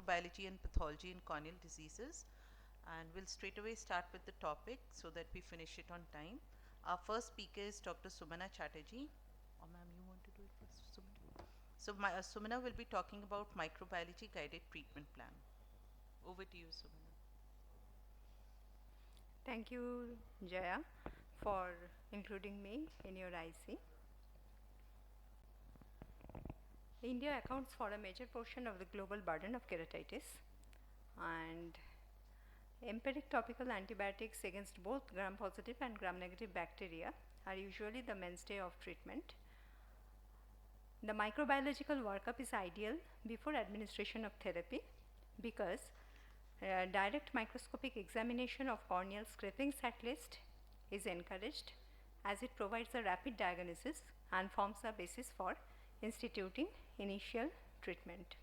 microbiology and pathology in corneal diseases. And we'll straight away start with the topic so that we finish it on time. Our first speaker is Dr. Sumana Chatterjee. Oh, ma'am, you want to do it first, Sumana? So, Sumana will be talking about microbiology guided treatment plan. Over to you, Sumana. Thank you, Jaya, for including me in your IC. India accounts for a major portion of the global burden of keratitis, and empiric topical antibiotics against both gram-positive and gram-negative bacteria are usually the mainstay of treatment. The microbiological workup is ideal before administration of therapy because direct microscopic examination of corneal scrapings at least is encouraged, as it provides a rapid diagnosis and forms a basis for instituting initial treatment.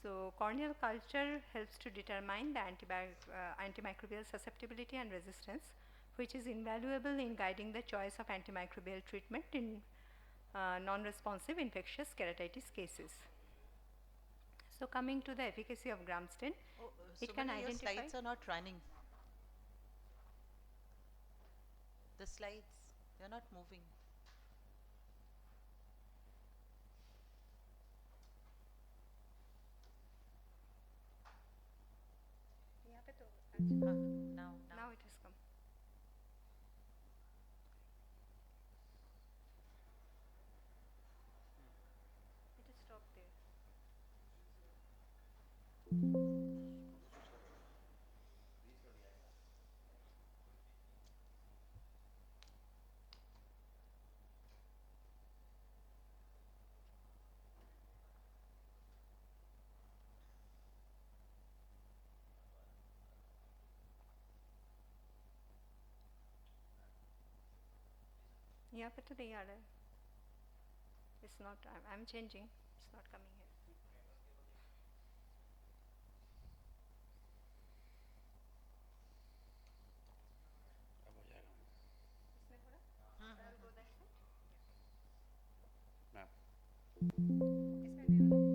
So, corneal culture helps to determine the antimicrobial susceptibility and resistance, which is invaluable in guiding the choice of antimicrobial treatment in non-responsive infectious keratitis cases. So, coming to the efficacy of Gramstin, it can identify. Your slides are not running. The slides, they're not moving. Now it has come. It is stopped there. यहाँ पे तो नहीं आ रहा है. It's not. I'm changing. It's not coming here. इसमें थोड़ा. I'll go that side. Ma'am. इसमें भी होना.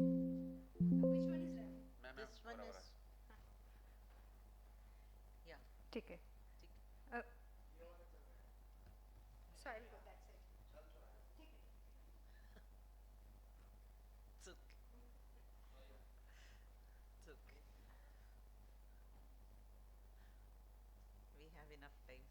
Which one is left? This one is. Yeah. ठीक है. So I'll go that side. ठीक है. It's okay. It's okay. We have enough time.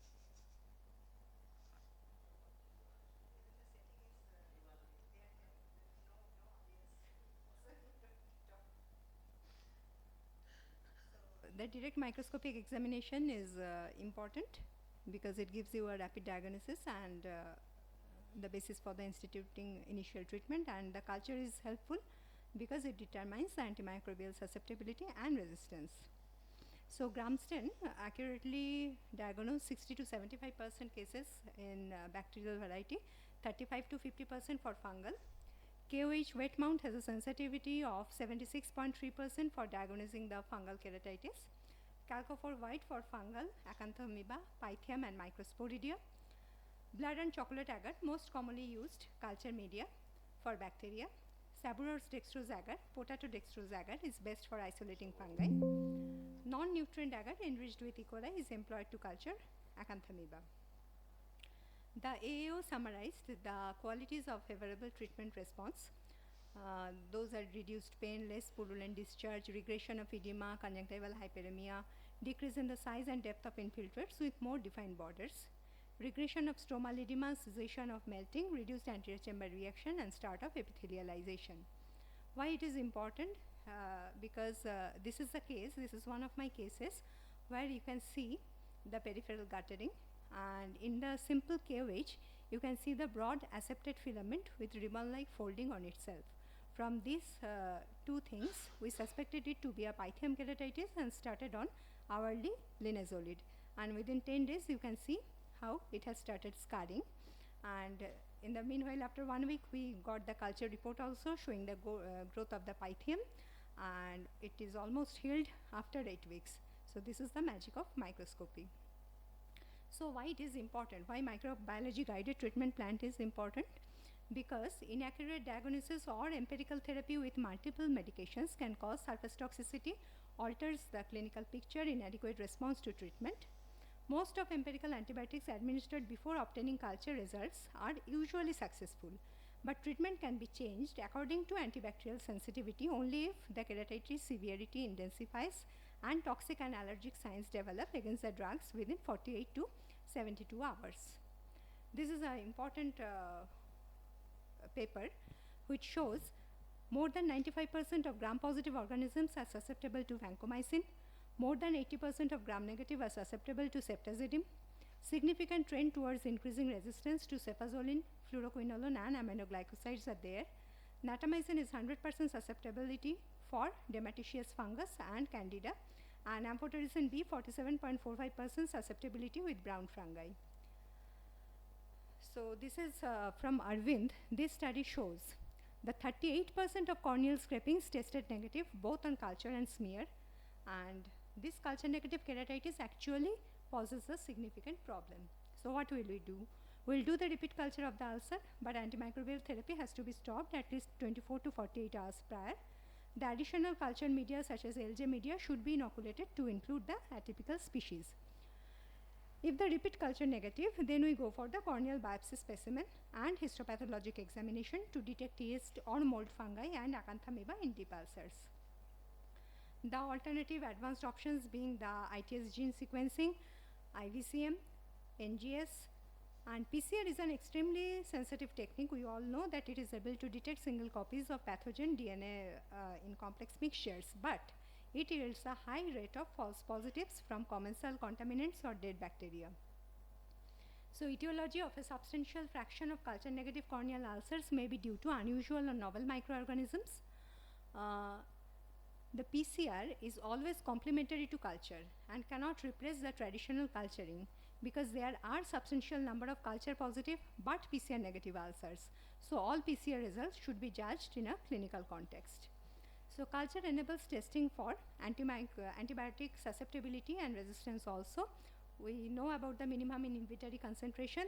The direct microscopic examination is important because it gives you a rapid diagnosis and the basis for the instituting initial treatment, and the culture is helpful because it determines the antimicrobial susceptibility and resistance. So Gramstin accurately diagnosed 60 to 75% cases in bacterial variety, 35 to 50% for fungal. KOH wet mount has a sensitivity of 76.3% for diagnosing the fungal keratitis. Calcophore white for fungal, acanthamoeba, pythium and microsporidia. Blood and chocolate agar, most commonly used culture media for bacteria. Saburer's dextrose agar, potato dextrose agar is best for isolating fungi. Non-nutrient agar enriched with E. coli is employed to culture acanthamoeba. The AAO summarized the qualities of favorable treatment response. Those are reduced pain, less purulent discharge, regression of edema, conjunctival hyperemia, decrease in the size and depth of infiltrates with more defined borders, regression of stromal edema, cessation of melting, reduced anterior chamber reaction, and start of epithelialization. Why it is important? Because this is the case, this is one of my cases where you can see the peripheral guttering, and in the simple KOH you can see the broad accepted filament with ribbon-like folding on itself. From these two things we suspected it to be a pythium keratitis and started on hourly linezolid, and within 10 days you can see how it has started scarring, and in the meanwhile after 1 week we got the culture report also showing the growth of the pythium, and it is almost healed after 8 weeks. So this is the magic of microscopy. So why it is important, why microbiology guided treatment plan is important? because inaccurate diagnosis or empirical therapy with multiple medications can cause surface toxicity, alters the clinical picture, inadequate response to treatment. Most of empirical antibiotics administered before obtaining culture results are usually successful, but treatment can be changed according to antibacterial sensitivity only if the keratitis severity intensifies and toxic and allergic signs develop against the drugs within 48 to 72 hours. This is an important paper which shows more than 95% of gram-positive organisms are susceptible to vancomycin, more than 80% of gram-negative are susceptible to ceftazidime, significant trend towards increasing resistance to cefazolin, fluoroquinolone and aminoglycosides are there. Natamycin is 100% susceptibility for dematicious fungus and candida, and amphotericin B 47.45% susceptibility with brown fungi. So this is from Arvind. This study shows that 38% of corneal scrapings tested negative both on culture and smear, and this culture negative keratitis actually poses a significant problem. So what will we do? We'll do the repeat culture of the ulcer, but antimicrobial therapy has to be stopped at least 24 to 48 hours prior. The additional culture media such as LJ media should be inoculated to include the atypical species. If the repeat culture negative, then we go for the corneal biopsy specimen and histopathologic examination to detect yeast or mold fungi and acanthamoeba in deep ulcers. The alternative advanced options being the ITS gene sequencing, IVCM, NGS, and PCR is an extremely sensitive technique. We all know that it is able to detect single copies of pathogen DNA in complex mixtures, but it yields a high rate of false positives from commensal contaminants or dead bacteria. So etiology of a substantial fraction of culture negative corneal ulcers may be due to unusual or novel microorganisms. The PCR is always complementary to culture and cannot replace the traditional culturing, because there are substantial number of culture positive but PCR negative ulcers. So all PCR results should be judged in a clinical context. So culture enables testing for antibiotic susceptibility and resistance also. We know about the minimum inhibitory concentration,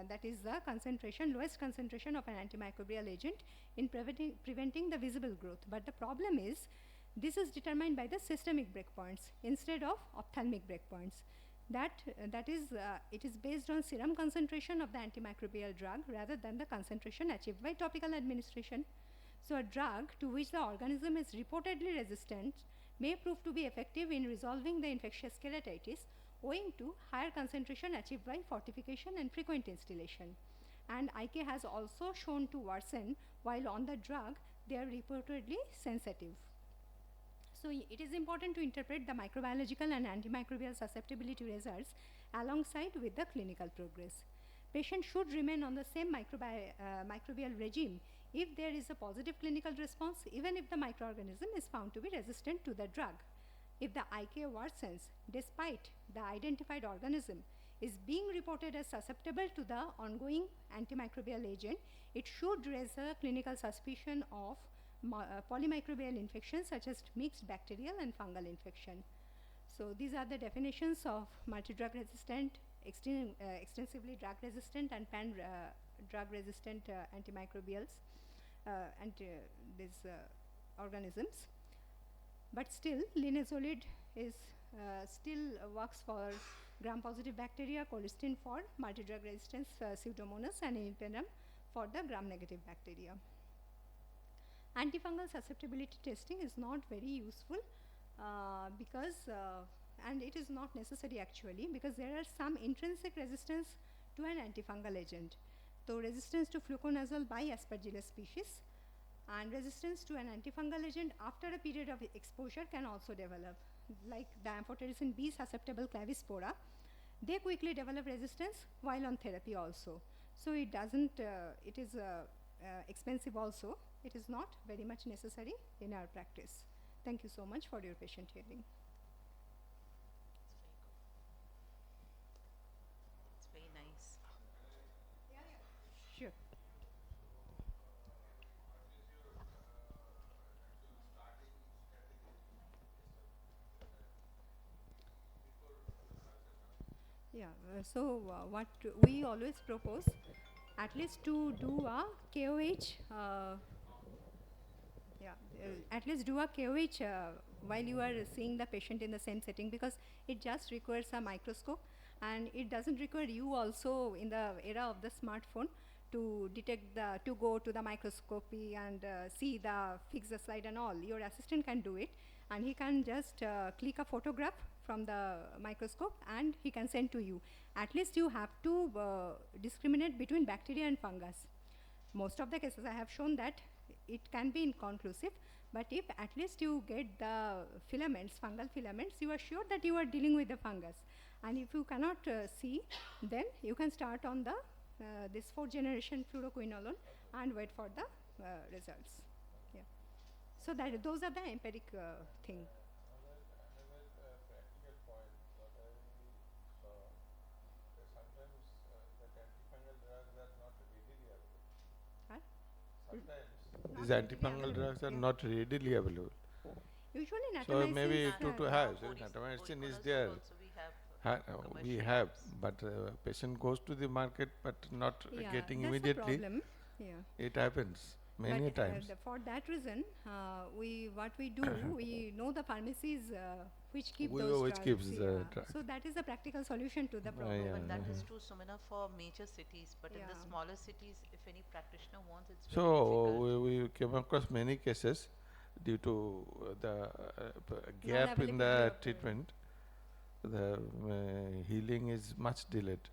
that is the concentration, lowest concentration of an antimicrobial agent in preventing the visible growth. But the problem is, this is determined by the systemic breakpoints instead of ophthalmic breakpoints. It is based on serum concentration of the antimicrobial drug rather than the concentration achieved by topical administration. So a drug to which the organism is reportedly resistant may prove to be effective in resolving the infectious keratitis owing to higher concentration achieved by fortification and frequent instillation. And IK has also shown to worsen while on the drug they are reportedly sensitive. So it is important to interpret the microbiological and antimicrobial susceptibility results alongside with the clinical progress. Patient should remain on the same microbial regime if there is a positive clinical response, even if the microorganism is found to be resistant to the drug. If the IK worsens despite the identified organism is being reported as susceptible to the ongoing antimicrobial agent, it should raise a clinical suspicion of polymicrobial infections such as mixed bacterial and fungal infection. So these are the definitions of multi-drug resistant, extensively drug resistant and pan-drug resistant antimicrobials and these organisms. But still, linezolid is still works for gram-positive bacteria, colistin for multi-drug resistance, Pseudomonas, and imipenem for the gram-negative bacteria. Antifungal susceptibility testing is not very useful because, and it is not necessary actually, because there are some intrinsic resistance to an antifungal agent. So resistance to fluconazole by Aspergillus species and resistance to an antifungal agent after a period of exposure can also develop. Like the amphotericin B susceptible clavispora, they quickly develop resistance while on therapy also. So it doesn't, it is expensive also. It is not very much necessary in our practice. Thank you so much for your patient hearing. It's very nice. Sure. Yeah, so what we always propose at least to do a KOH, at least do a KOH while you are seeing the patient in the same setting, because it just requires a microscope, and it doesn't require you also in the era of the smartphone to detect to go to the microscopy and see fix the slide and all. Your assistant can do it, and he can just click a photograph from the microscope and he can send to you. At least you have to discriminate between bacteria and fungus. Most of the cases I have shown that it can be inconclusive, but if at least you get the filaments, fungal filaments, you are sure that you are dealing with the fungus. And if you cannot see, then you can start on the this 4th generation fluoroquinolone and wait for the results. Yeah. So that those are the empiric thing. Another practical point that I saw, that sometimes that antifungal drugs are not readily available. Huh? Sometimes Not these readily antifungal available. drugs are Yeah. not readily available. Usually So natamycin maybe is, to have, so natamycin is there. Also we have We commercial have, apps. but patient goes to the market but not yeah, getting that's immediately. the problem. Yeah. It happens many But, times. for that reason, what we do, we know the pharmacies which keep We those know which drugs. keeps the yeah. drug. So that is a practical solution to the problem. yeah. But that is Mhm. true, Sumana, for major cities. But in the Yeah. smaller cities, if any practitioner wants, it's very So difficult. we came across many cases due to the gap in Non-availability the of, treatment. The healing is much delayed.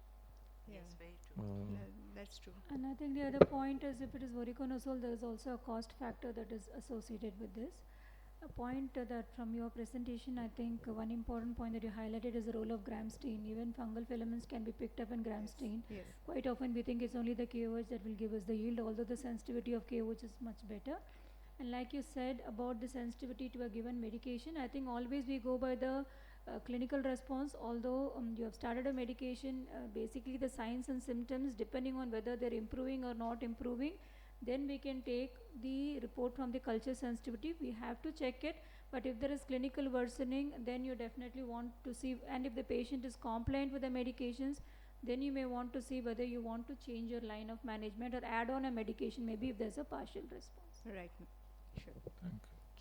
Yeah. Yes, very true. That's true. And I think the other point is, if it is voriconazole, there is also a cost factor that is associated with this. A point that from your presentation, I think one important point that you highlighted is the role of gram stain. Even fungal filaments can be picked up in gram stain. Yes. Quite often we think it's only the KOH that will give us the yield, although the sensitivity of KOH is much better. And like you said about the sensitivity to a given medication, I think always we go by the clinical response. Although you have started a medication, basically the signs and symptoms, depending on whether they're improving or not improving, then we can take the report from the culture sensitivity. We have to check it, but if there is clinical worsening, then you definitely want to see, and if the patient is compliant with the medications, then you may want to see whether you want to change your line of management or add on a medication, maybe if there's a partial response. Right. Sure.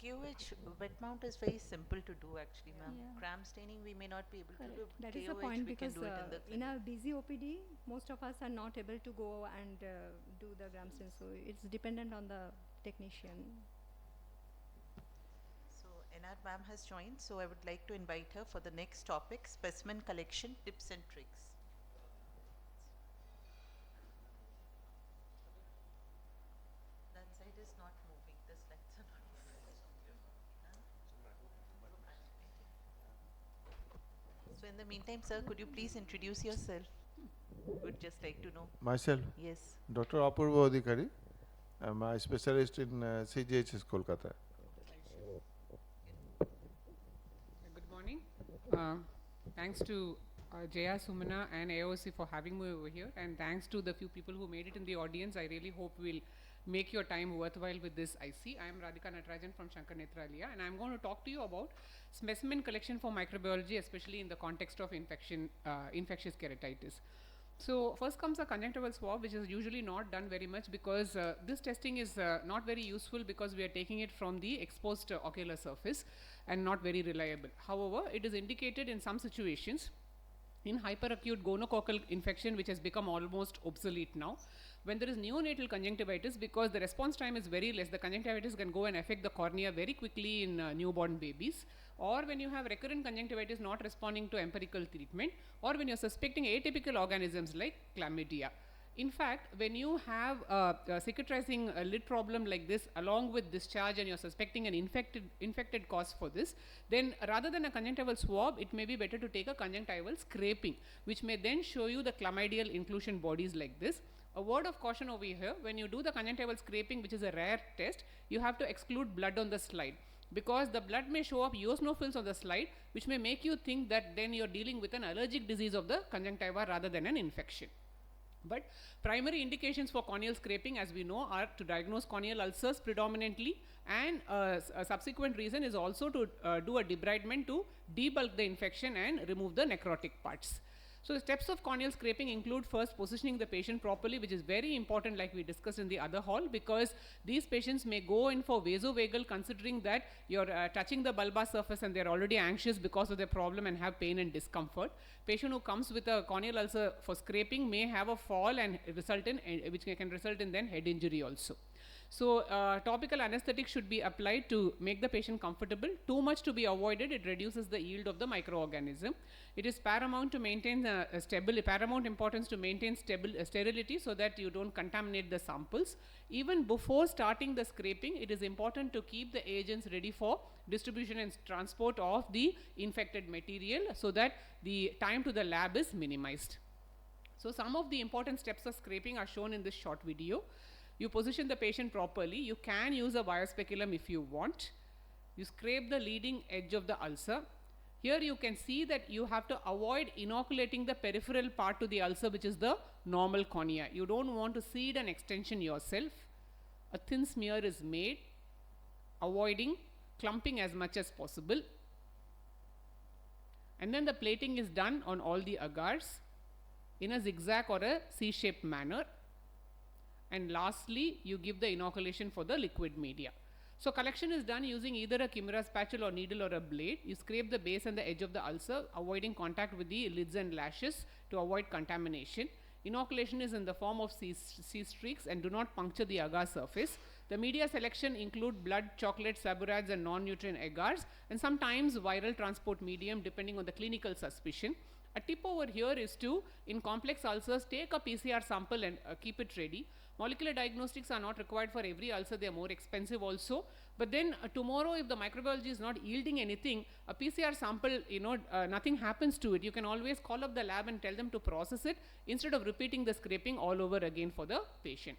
KOH wet mount is very simple to do actually, ma'am. Yeah. Gram staining we may not be able Correct. to do. That KOH is the point, we can because do it in the in clinic. a busy OPD, most of us are not able to go and do the gram stain. So it's dependent on the technician. So NR ma'am has joined, so I would like to invite her for the next topic, specimen collection tips and tricks. That side is not moving, the slides are not moving. Huh? So in the meantime, sir, could you please introduce yourself? Would just like to know. Myself, Yes. Dr. Apurva Adhikari. I'm a specialist in CGHS Kolkata. Good morning. Thanks to Jaya, Sumana and AIOC for having me over here, and thanks to the few people who made it in the audience. I really hope we'll make your time worthwhile with this IC. I am Radhika Natarajan from Shankar Netralaya, and I'm going to talk to you about specimen collection for microbiology, especially in the context of infectious keratitis. So first comes a conjunctival swab, which is usually not done very much because this testing is not very useful because we are taking it from the exposed ocular surface and not very reliable. However, it is indicated in some situations in hyperacute gonococcal infection, which has become almost obsolete now. When there is neonatal conjunctivitis, because the response time is very less, the conjunctivitis can go and affect the cornea very quickly in newborn babies. Or when you have recurrent conjunctivitis not responding to empirical treatment, or when you're suspecting atypical organisms like chlamydia. In fact, when you have a cicatrizing lid problem like this along with discharge and you're suspecting an infected cause for this, then rather than a conjunctival swab, it may be better to take a conjunctival scraping, which may then show you the chlamydial inclusion bodies like this. A word of caution over here, when you do the conjunctival scraping, which is a rare test, you have to exclude blood on the slide, because the blood may show up eosinophils on the slide, which may make you think that then you're dealing with an allergic disease of the conjunctiva rather than an infection. But primary indications for corneal scraping, as we know, are to diagnose corneal ulcers predominantly, and a subsequent reason is also to do a debridement to debulk the infection and remove the necrotic parts. So the steps of corneal scraping include first positioning the patient properly, which is very important, like we discussed in the other hall, because these patients may go in for vasovagal considering that you're touching the bulbar surface and they're already anxious because of their problem and have pain and discomfort. Patient who comes with a corneal ulcer for scraping may have a fall and result in, which can result in then head injury also. So topical anesthetic should be applied to make the patient comfortable. Too much to be avoided, it reduces the yield of the microorganism. It is paramount to maintain paramount importance to maintain sterility so that you don't contaminate the samples. Even before starting the scraping, it is important to keep the agents ready for distribution and transport of the infected material so that the time to the lab is minimized. So some of the important steps of scraping are shown in this short video. You position the patient properly. You can use a biospeculum if you want. You scrape the leading edge of the ulcer. Here you can see that you have to avoid inoculating the peripheral part to the ulcer, which is the normal cornea. You don't want to seed an extension yourself. A thin smear is made, avoiding clumping as much as possible. And then the plating is done on all the agars in a zigzag or a C-shaped manner. And lastly, you give the inoculation for the liquid media. So collection is done using either a chimera spatula or needle or a blade. You scrape the base and the edge of the ulcer, avoiding contact with the lids and lashes to avoid contamination. Inoculation is in the form of C-streaks and do not puncture the agar surface. The media selection include blood, chocolate, saburads and non-nutrient agars, and sometimes viral transport medium depending on the clinical suspicion. A tip over here is to, in complex ulcers, take a PCR sample and keep it ready. Molecular diagnostics are not required for every ulcer, they are more expensive also. But then tomorrow, if the microbiology is not yielding anything, a PCR sample, nothing happens to it. You can always call up the lab and tell them to process it instead of repeating the scraping all over again for the patient.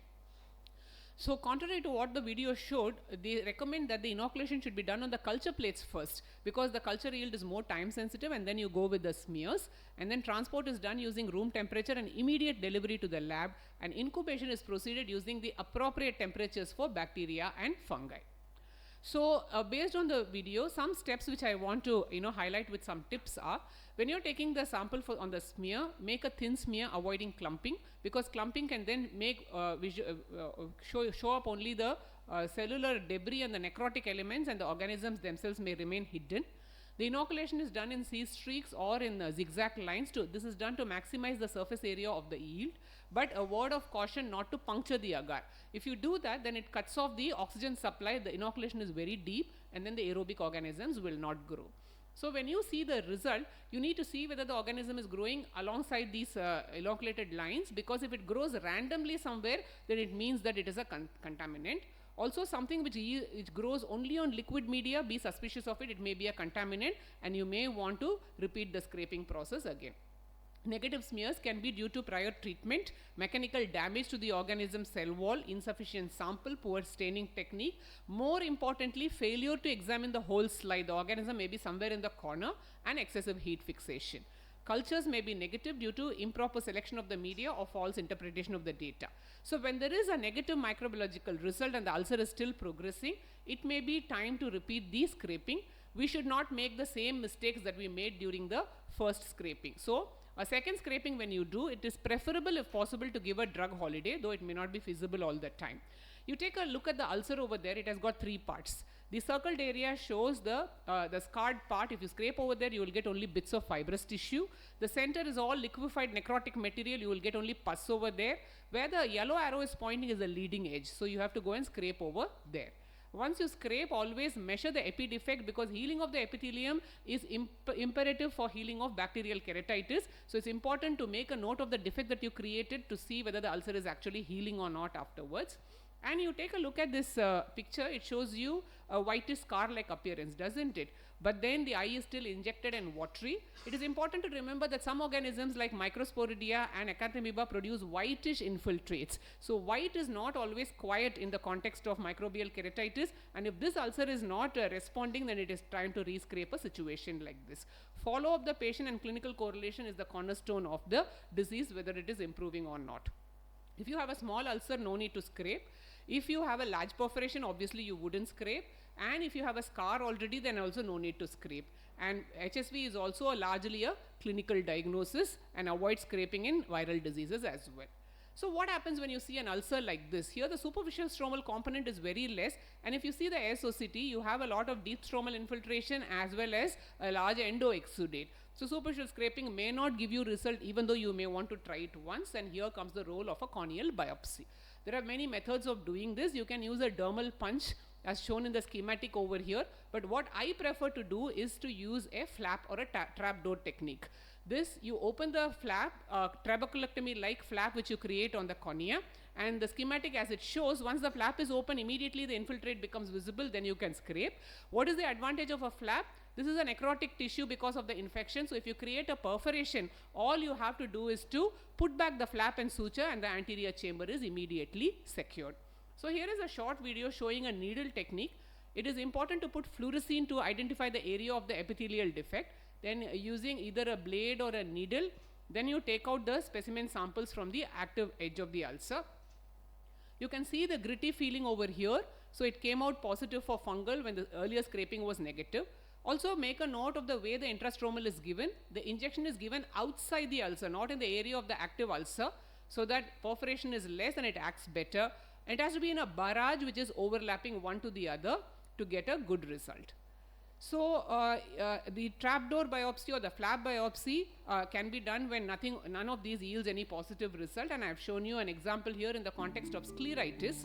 So contrary to what the video showed, they recommend that the inoculation should be done on the culture plates first, because the culture yield is more time sensitive, and then you go with the smears, and then transport is done using room temperature and immediate delivery to the lab, and incubation is proceeded using the appropriate temperatures for bacteria and fungi. So based on the video, some steps which I want to highlight with some tips are, when you're taking the sample on the smear, make a thin smear avoiding clumping, because clumping can then make show up only the cellular debris and the necrotic elements, and the organisms themselves may remain hidden. The inoculation is done in C-streaks or in zigzag lines. This is done to maximize the surface area of the yield, but a word of caution not to puncture the agar. If you do that, then it cuts off the oxygen supply. The inoculation is very deep, and then the aerobic organisms will not grow. So when you see the result, you need to see whether the organism is growing alongside these inoculated lines, because if it grows randomly somewhere, then it means that it is a contaminant. Also, something which grows only on liquid media, be suspicious of it. It may be a contaminant, and you may want to repeat the scraping process again. Negative smears can be due to prior treatment, mechanical damage to the organism cell wall, insufficient sample, poor staining technique. More importantly, failure to examine the whole slide. The organism may be somewhere in the corner, and excessive heat fixation. Cultures may be negative due to improper selection of the media or false interpretation of the data. So when there is a negative microbiological result and the ulcer is still progressing, it may be time to repeat the scraping. We should not make the same mistakes that we made during the first scraping. So a second scraping, when you do, it is preferable if possible to give a drug holiday, though it may not be feasible all the time. You take a look at the ulcer over there. It has got 3 parts. The circled area shows the scarred part. If you scrape over there, you will get only bits of fibrous tissue. The center is all liquefied necrotic material. You will get only pus over there. Where the yellow arrow is pointing is the leading edge. So you have to go and scrape over there. Once you scrape, always measure the epi defect, because healing of the epithelium is imperative for healing of bacterial keratitis. So it's important to make a note of the defect that you created to see whether the ulcer is actually healing or not afterwards. And you take a look at this picture. It shows you a whitish scar-like appearance, doesn't it? But then the eye is still injected and watery. It is important to remember that some organisms like Microsporidia and Acanthamoeba produce whitish infiltrates. So white is not always quiet in the context of microbial keratitis, and if this ulcer is not responding, then it is time to re-scrape a situation like this. Follow up the patient and clinical correlation is the cornerstone of the disease, whether it is improving or not. If you have a small ulcer, no need to scrape. If you have a large perforation, obviously you wouldn't scrape, and if you have a scar already, then also no need to scrape. And HSV is also largely a clinical diagnosis, and avoid scraping in viral diseases as well. So what happens when you see an ulcer like this? Here the superficial stromal component is very less, and if you see the ASOCT, you have a lot of deep stromal infiltration as well as a large endoexudate. So superficial scraping may not give you result even though you may want to try it once, and here comes the role of a corneal biopsy. There are many methods of doing this. You can use a dermal punch as shown in the schematic over here, but what I prefer to do is to use a flap or a trapdoor technique. This, you open the flap, trabeculectomy like flap which you create on the cornea, and the schematic as it shows, once the flap is open, immediately the infiltrate becomes visible, then you can scrape. What is the advantage of a flap? This is a necrotic tissue because of the infection, so if you create a perforation, all you have to do is to put back the flap and suture, and the anterior chamber is immediately secured. So here is a short video showing a needle technique. It is important to put fluorescein to identify the area of the epithelial defect. Then using either a blade or a needle, then you take out the specimen samples from the active edge of the ulcer. You can see the gritty feeling over here. So it came out positive for fungal when the earlier scraping was negative. Also make a note of the way the intrastromal is given. The injection is given outside the ulcer, not in the area of the active ulcer, so that perforation is less and it acts better. It has to be in a barrage which is overlapping one to the other to get a good result. So the trapdoor biopsy or the flap biopsy can be done when none of these yields any positive result, and I have shown you an example here in the context of scleritis.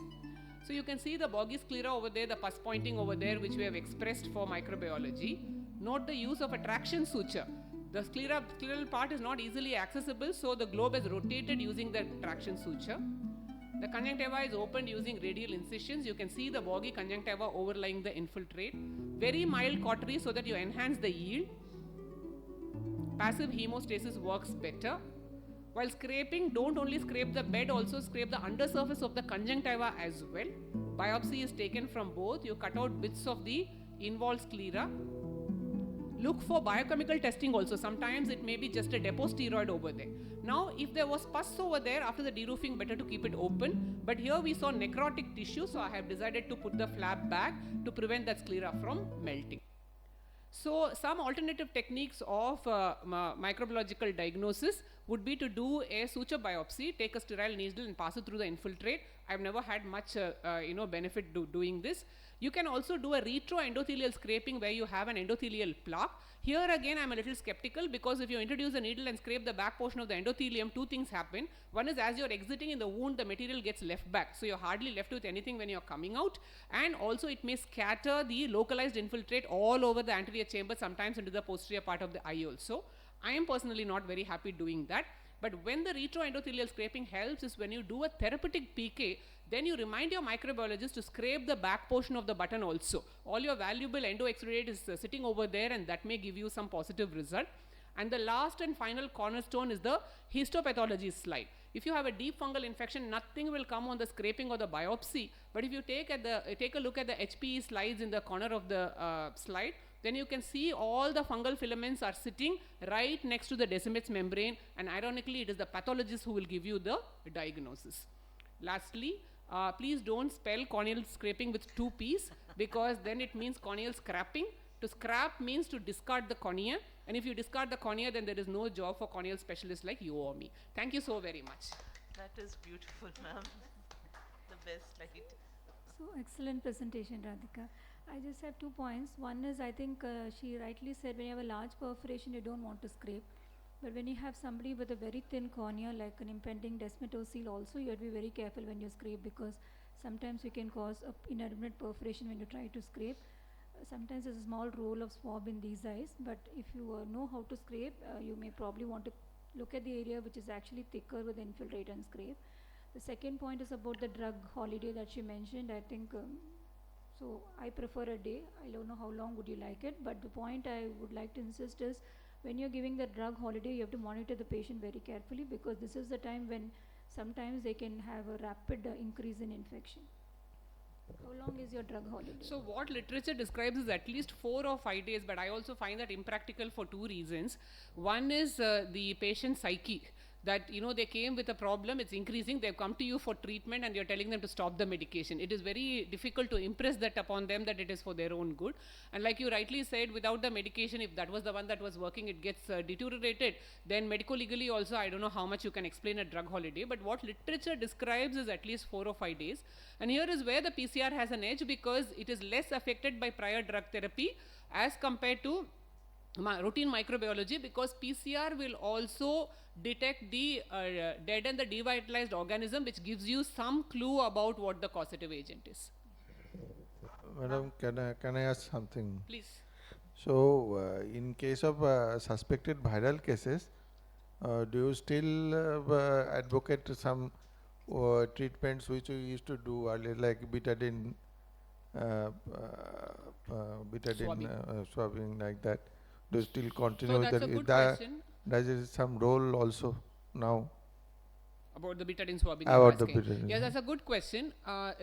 So you can see the boggy sclera over there, the pus pointing over there, which we have expressed for microbiology. Note the use of a traction suture. The scleral part is not easily accessible, so the globe is rotated using the traction suture. The conjunctiva is opened using radial incisions. You can see the boggy conjunctiva overlying the infiltrate. Very mild cautery so that you enhance the yield. Passive hemostasis works better. While scraping, don't only scrape the bed, also scrape the undersurface of the conjunctiva as well. Biopsy is taken from both. You cut out bits of the involved sclera. Look for biochemical testing also. Sometimes it may be just a deposteroid over there. Now, if there was pus over there, after the deroofing, better to keep it open. But here we saw necrotic tissue, so I have decided to put the flap back to prevent that sclera from melting. So, some alternative techniques of microbiological diagnosis would be to do a suture biopsy, take a sterile needle and pass it through the infiltrate. I've never had much benefit doing this. You can also do a retroendothelial scraping where you have an endothelial plaque. Here again I'm a little skeptical, because if you introduce a needle and scrape the back portion of the endothelium, two things happen. One is, as you're exiting in the wound, the material gets left back, so you're hardly left with anything when you're coming out, and also it may scatter the localized infiltrate all over the anterior chamber, sometimes into the posterior part of the eye also. I am personally not very happy doing that. But when the retroendothelial scraping helps is when you do a therapeutic PK, then you remind your microbiologist to scrape the back portion of the button also. All your valuable endoexudate is sitting over there, and that may give you some positive result. And the last and final cornerstone is the histopathology slide. If you have a deep fungal infection, nothing will come on the scraping or the biopsy. But if you take a look at the HPE slides in the corner of the slide, then you can see all the fungal filaments are sitting right next to the Descemet's membrane, and ironically it is the pathologist who will give you the diagnosis. Lastly, please don't spell corneal scraping with two P's, because then it means corneal scrapping. To scrap means to discard the cornea, and if you discard the cornea, then there is no job for corneal specialists like you or me. Thank you so very much. That is beautiful, ma'am. The best light. So excellent presentation, Radhika. I just have 2 points. One is, I think she rightly said, when you have a large perforation, you don't want to scrape. But when you have somebody with a very thin cornea, like an impending descemetocele also, you have to be very careful when you scrape, because sometimes you can cause an inadvertent perforation when you try to scrape. Sometimes there's a small roll of swab in these eyes, but if you know how to scrape, you may probably want to look at the area which is actually thicker with infiltrate and scrape. The second point is about the drug holiday that she mentioned. I think so I prefer a day. I don't know how long would you like it, but the point I would like to insist is, when you're giving the drug holiday, you have to monitor the patient very carefully, because this is the time when sometimes they can have a rapid increase in infection. How long is your drug holiday? So what literature describes is at least 4 or 5 days, but I also find that impractical for 2 reasons. One is the patient psyche. that, you know, they came with a problem, it's increasing, they've come to you for treatment and you're telling them to stop the medication. It is very difficult to impress that upon them that it is for their own good. And like you rightly said, without the medication, if that was the one that was working, it gets deteriorated, then medico-legally also, I don't know how much you can explain a drug holiday, but what literature describes is at least 4 or 5 days. And here is where the PCR has an edge, because it is less affected by prior drug therapy as compared to routine microbiology, because PCR will also detect the dead and the devitalized organism, which gives you some clue about what the causative agent is. Madam, can I ask something? Please. So, in case of suspected viral cases, do you still advocate some treatments which you used to do earlier, like betadine, swabbing, like that? Do you still continue So with that's a good question. Does it some role also now? About the betadine swabbing. About the asking. betadine. Yes, that's a good question.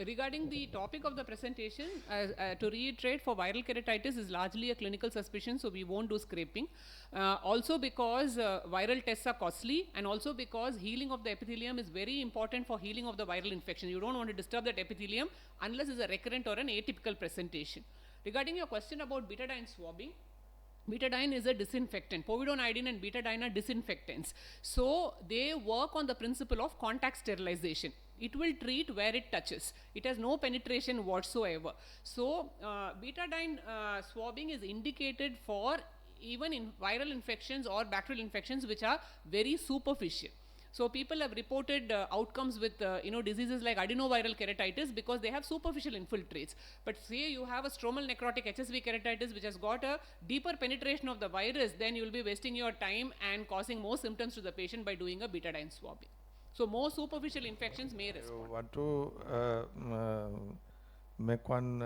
Regarding the topic of the presentation, to reiterate, for viral keratitis is largely a clinical suspicion, so we won't do scraping. Also because viral tests are costly, and also because healing of the epithelium is very important for healing of the viral infection. You don't want to disturb that epithelium unless it's a recurrent or an atypical presentation. Regarding your question about betadine swabbing, betadine is a disinfectant. Povidone, and betadine are disinfectants. So they work on the principle of contact sterilization. It will treat where it touches. It has no penetration whatsoever. So betadine swabbing is indicated for even in viral infections or bacterial infections which are very superficial. So people have reported outcomes with diseases like adenoviral keratitis because they have superficial infiltrates. But say you have a stromal necrotic HSV keratitis which has got a deeper penetration of the virus, then you will be wasting your time and causing more symptoms to the patient by doing a betadine swabbing. So more superficial infections may respond. I want to make one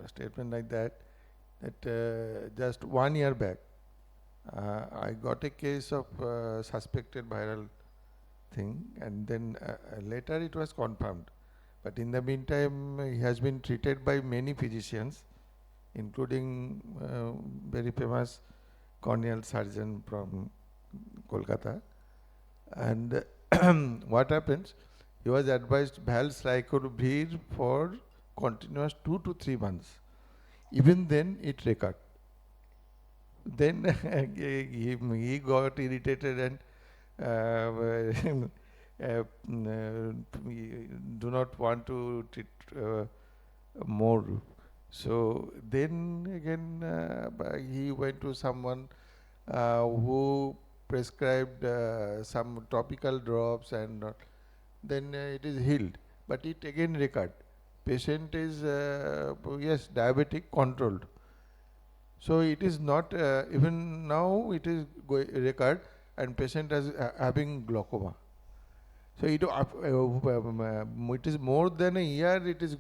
statement like that just 1 year back, I got a case of suspected viral thing, and then later it was confirmed. But in the meantime, he has been treated by many physicians, including very famous corneal surgeon from Kolkata. And what happens? He was advised valsarcovir for continuous 2 to 3 months. Even then, it recurred. Then he got irritated and do not want to treat more. So then again he went to someone who prescribed some topical drops, and then it is healed. But it again recurred. Patient is yes, diabetic, controlled. So it is not even now it is recurred, and patient is having glaucoma. So it is more than a year. It is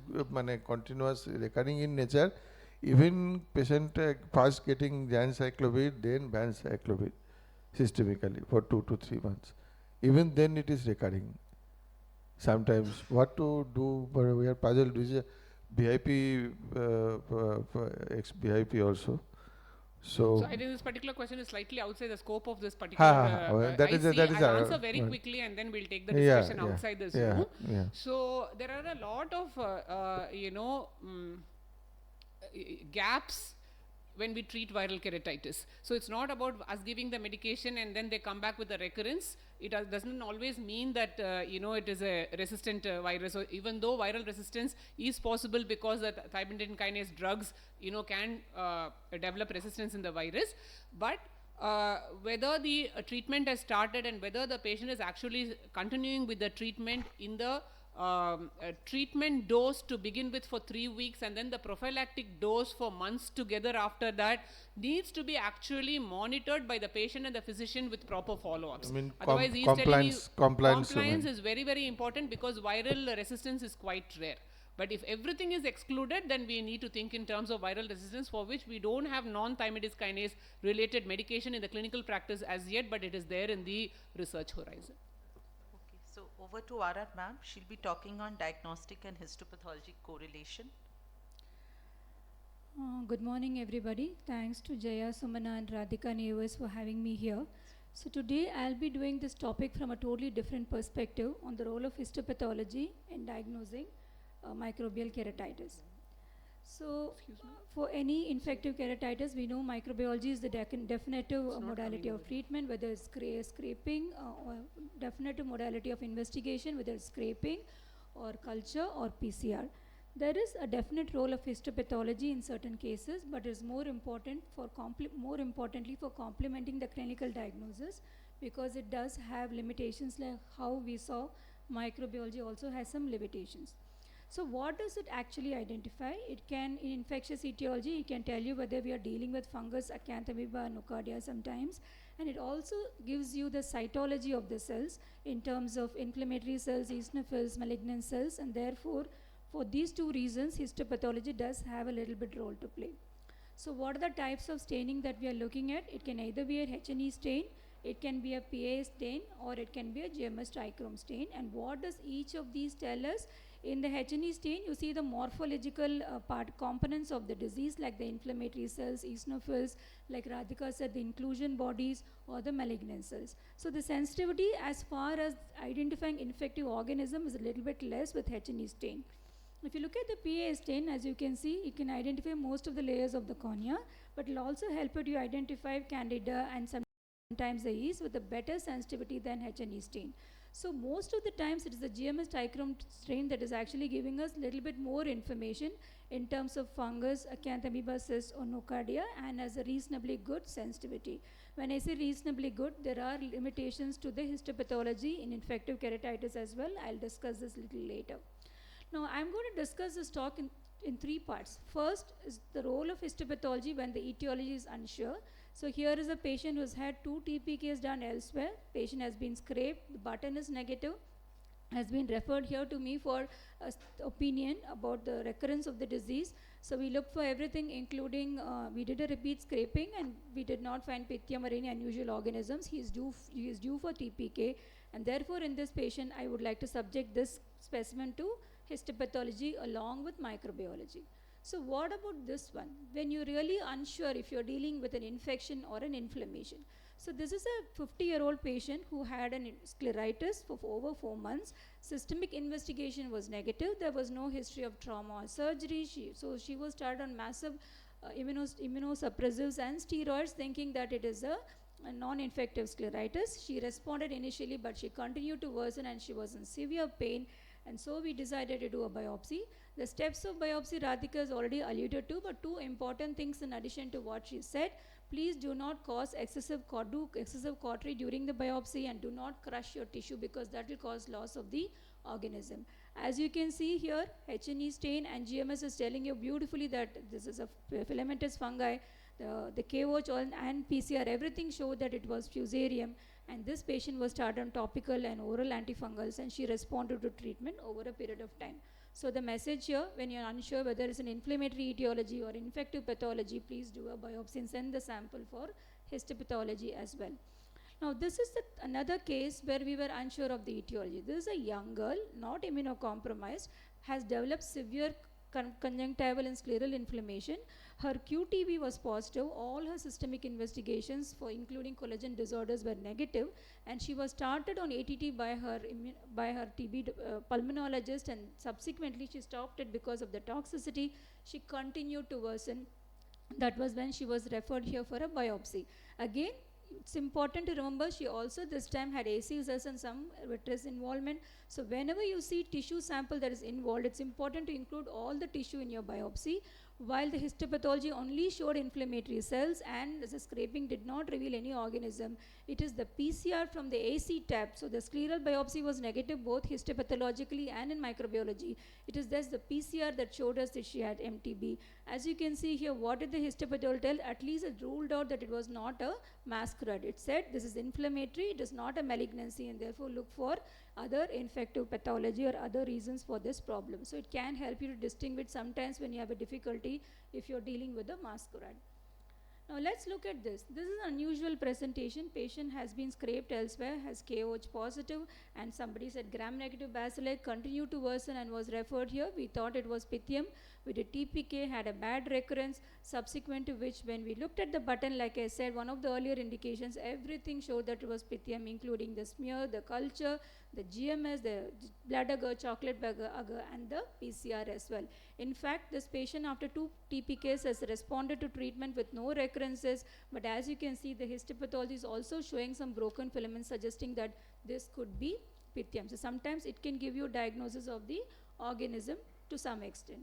continuous recurring in nature. Even patient first getting vancyclovir, then vancyclovir systemically for 2 to 3 months. Even then it is recurring. Sometimes what to do? But we are puzzled. This is a VIP, ex-VIP also. So I think this particular question is slightly outside the scope of this particular that is I'll answer very quickly and then we'll take the discussion outside this room. So there are a lot of gaps when we treat viral keratitis. So it's not about us giving the medication and then they come back with a recurrence. It doesn't always mean that it is a resistant virus. So even though viral resistance is possible because the thymidine kinase drugs can develop resistance in the virus, but whether the treatment has started and whether the patient is actually continuing with the treatment in the treatment dose to begin with for 3 weeks and then the prophylactic dose for months together after that needs to be actually monitored by the patient and the physician with proper follow-ups. Otherwise, compliance is very, very important because viral resistance is quite rare. But if everything is excluded, then we need to think in terms of viral resistance, for which we don't have non-thymidine kinase related medication in the clinical practice as yet, but it is there in the research horizon. So over to RR ma'am, she'll be talking on diagnostic and histopathologic correlation. Good morning everybody. Thanks to Jaya, Sumana and Radhika Nevers for having me here. So today I'll be doing this topic from a totally different perspective on the role of histopathology in diagnosing microbial keratitis. So for any infective keratitis, we know microbiology is the definitive modality of treatment, whether it's scraping or definitive modality of investigation, whether it's scraping or culture or PCR. There is a definite role of histopathology in certain cases, but is more important for more importantly for complementing the clinical diagnosis, because it does have limitations like how we saw microbiology also has some limitations. So what does it actually identify? It can, in infectious etiology, it can tell you whether we are dealing with fungus, acanthamoeba, nocardia sometimes, and it also gives you the cytology of the cells in terms of inflammatory cells, eosinophils, malignant cells, and therefore for these two reasons, histopathology does have a little bit role to play. So what are the types of staining that we are looking at? It can either be a H&E stain, it can be a PA stain, or it can be a GMS trichrome stain. And what does each of these tell us? In the H&E stain, you see the morphological components of the disease, like the inflammatory cells, eosinophils, like Radhika said, the inclusion bodies, or the malignant cells. So the sensitivity as far as identifying infective organism is a little bit less with H&E stain. If you look at the PA stain, as you can see, it can identify most of the layers of the cornea, but it will also help you to identify candida and sometimes the yeast with a better sensitivity than H&E stain. So most of the times it is the GMS trichrome stain that is actually giving us a little bit more information in terms of fungus, acanthamoeba cyst, or nocardia, and has a reasonably good sensitivity. When I say reasonably good, there are limitations to the histopathology in infective keratitis as well. I'll discuss this a little later. Now, I'm going to discuss this talk in three parts. First is the role of histopathology when the etiology is unsure. So here is a patient who has had 2 TPKs done elsewhere. Patient has been scraped, the button is negative, has been referred here to me for opinion about the recurrence of the disease. So we looked for everything, including we did a repeat scraping and we did not find Pythium or any unusual organisms. He is due for TPK, and therefore in this patient I would like to subject this specimen to histopathology along with microbiology. So what about this one? When you're really unsure if you're dealing with an infection or an inflammation. So this is a 50-year-old patient who had an scleritis for over 4 months. Systemic investigation was negative. There was no history of trauma or surgery. So she was started on massive immunosuppressives and steroids, thinking that it is a non-infective scleritis. She responded initially, but she continued to worsen and she was in severe pain. And so we decided to do a biopsy. The steps of biopsy Radhika has already alluded to, but 2 important things in addition to what she said. Please do not cause excessive cautery during the biopsy, and do not crush your tissue, because that will cause loss of the organism. As you can see here, H&E stain and GMS is telling you beautifully that this is a filamentous fungi. The KOH and PCR, everything showed that it was fusarium, and this patient was started on topical and oral antifungals, and she responded to treatment over a period of time. So the message here, when you're unsure whether it's an inflammatory etiology or infective pathology, please do a biopsy and send the sample for histopathology as well. Now this is another case where we were unsure of the etiology. This is a young girl, not immunocompromised, has developed severe conjunctival and scleral inflammation. Her QTB was positive. All her systemic investigations for including collagen disorders were negative, and she was started on ATT by her TB pulmonologist, and subsequently she stopped it because of the toxicity. She continued to worsen. That was when she was referred here for a biopsy. Again, it's important to remember she also this time had ACSS and some vitreous involvement. So whenever you see tissue sample that is involved, it's important to include all the tissue in your biopsy. While the histopathology only showed inflammatory cells and the scraping did not reveal any organism, it is the PCR from the AC tab. So the scleral biopsy was negative both histopathologically and in microbiology. It is thus the PCR that showed us that she had MTB. As you can see here, what did the histopathology tell? At least it ruled out that it was not a masquerade. It said this is inflammatory, it is not a malignancy, and therefore look for other infective pathology or other reasons for this problem. So it can help you to distinguish sometimes when you have a difficulty if you're dealing with a masquerade. Now let's look at this. This is an unusual presentation. Patient has been scraped elsewhere, has KOH positive, and somebody said gram-negative bacilli continued to worsen and was referred here. We thought it was pythium. We did TPK, had a bad recurrence, subsequent to which when we looked at the button, like I said, one of the earlier indications, everything showed that it was pythium, including the smear, the culture, the GMS, the blood agar, chocolate agar, and the PCR as well. In fact, this patient after 2 TPKs has responded to treatment with no recurrences, but as you can see, the histopathology is also showing some broken filaments, suggesting that this could be pythium. So sometimes it can give you diagnosis of the organism to some extent.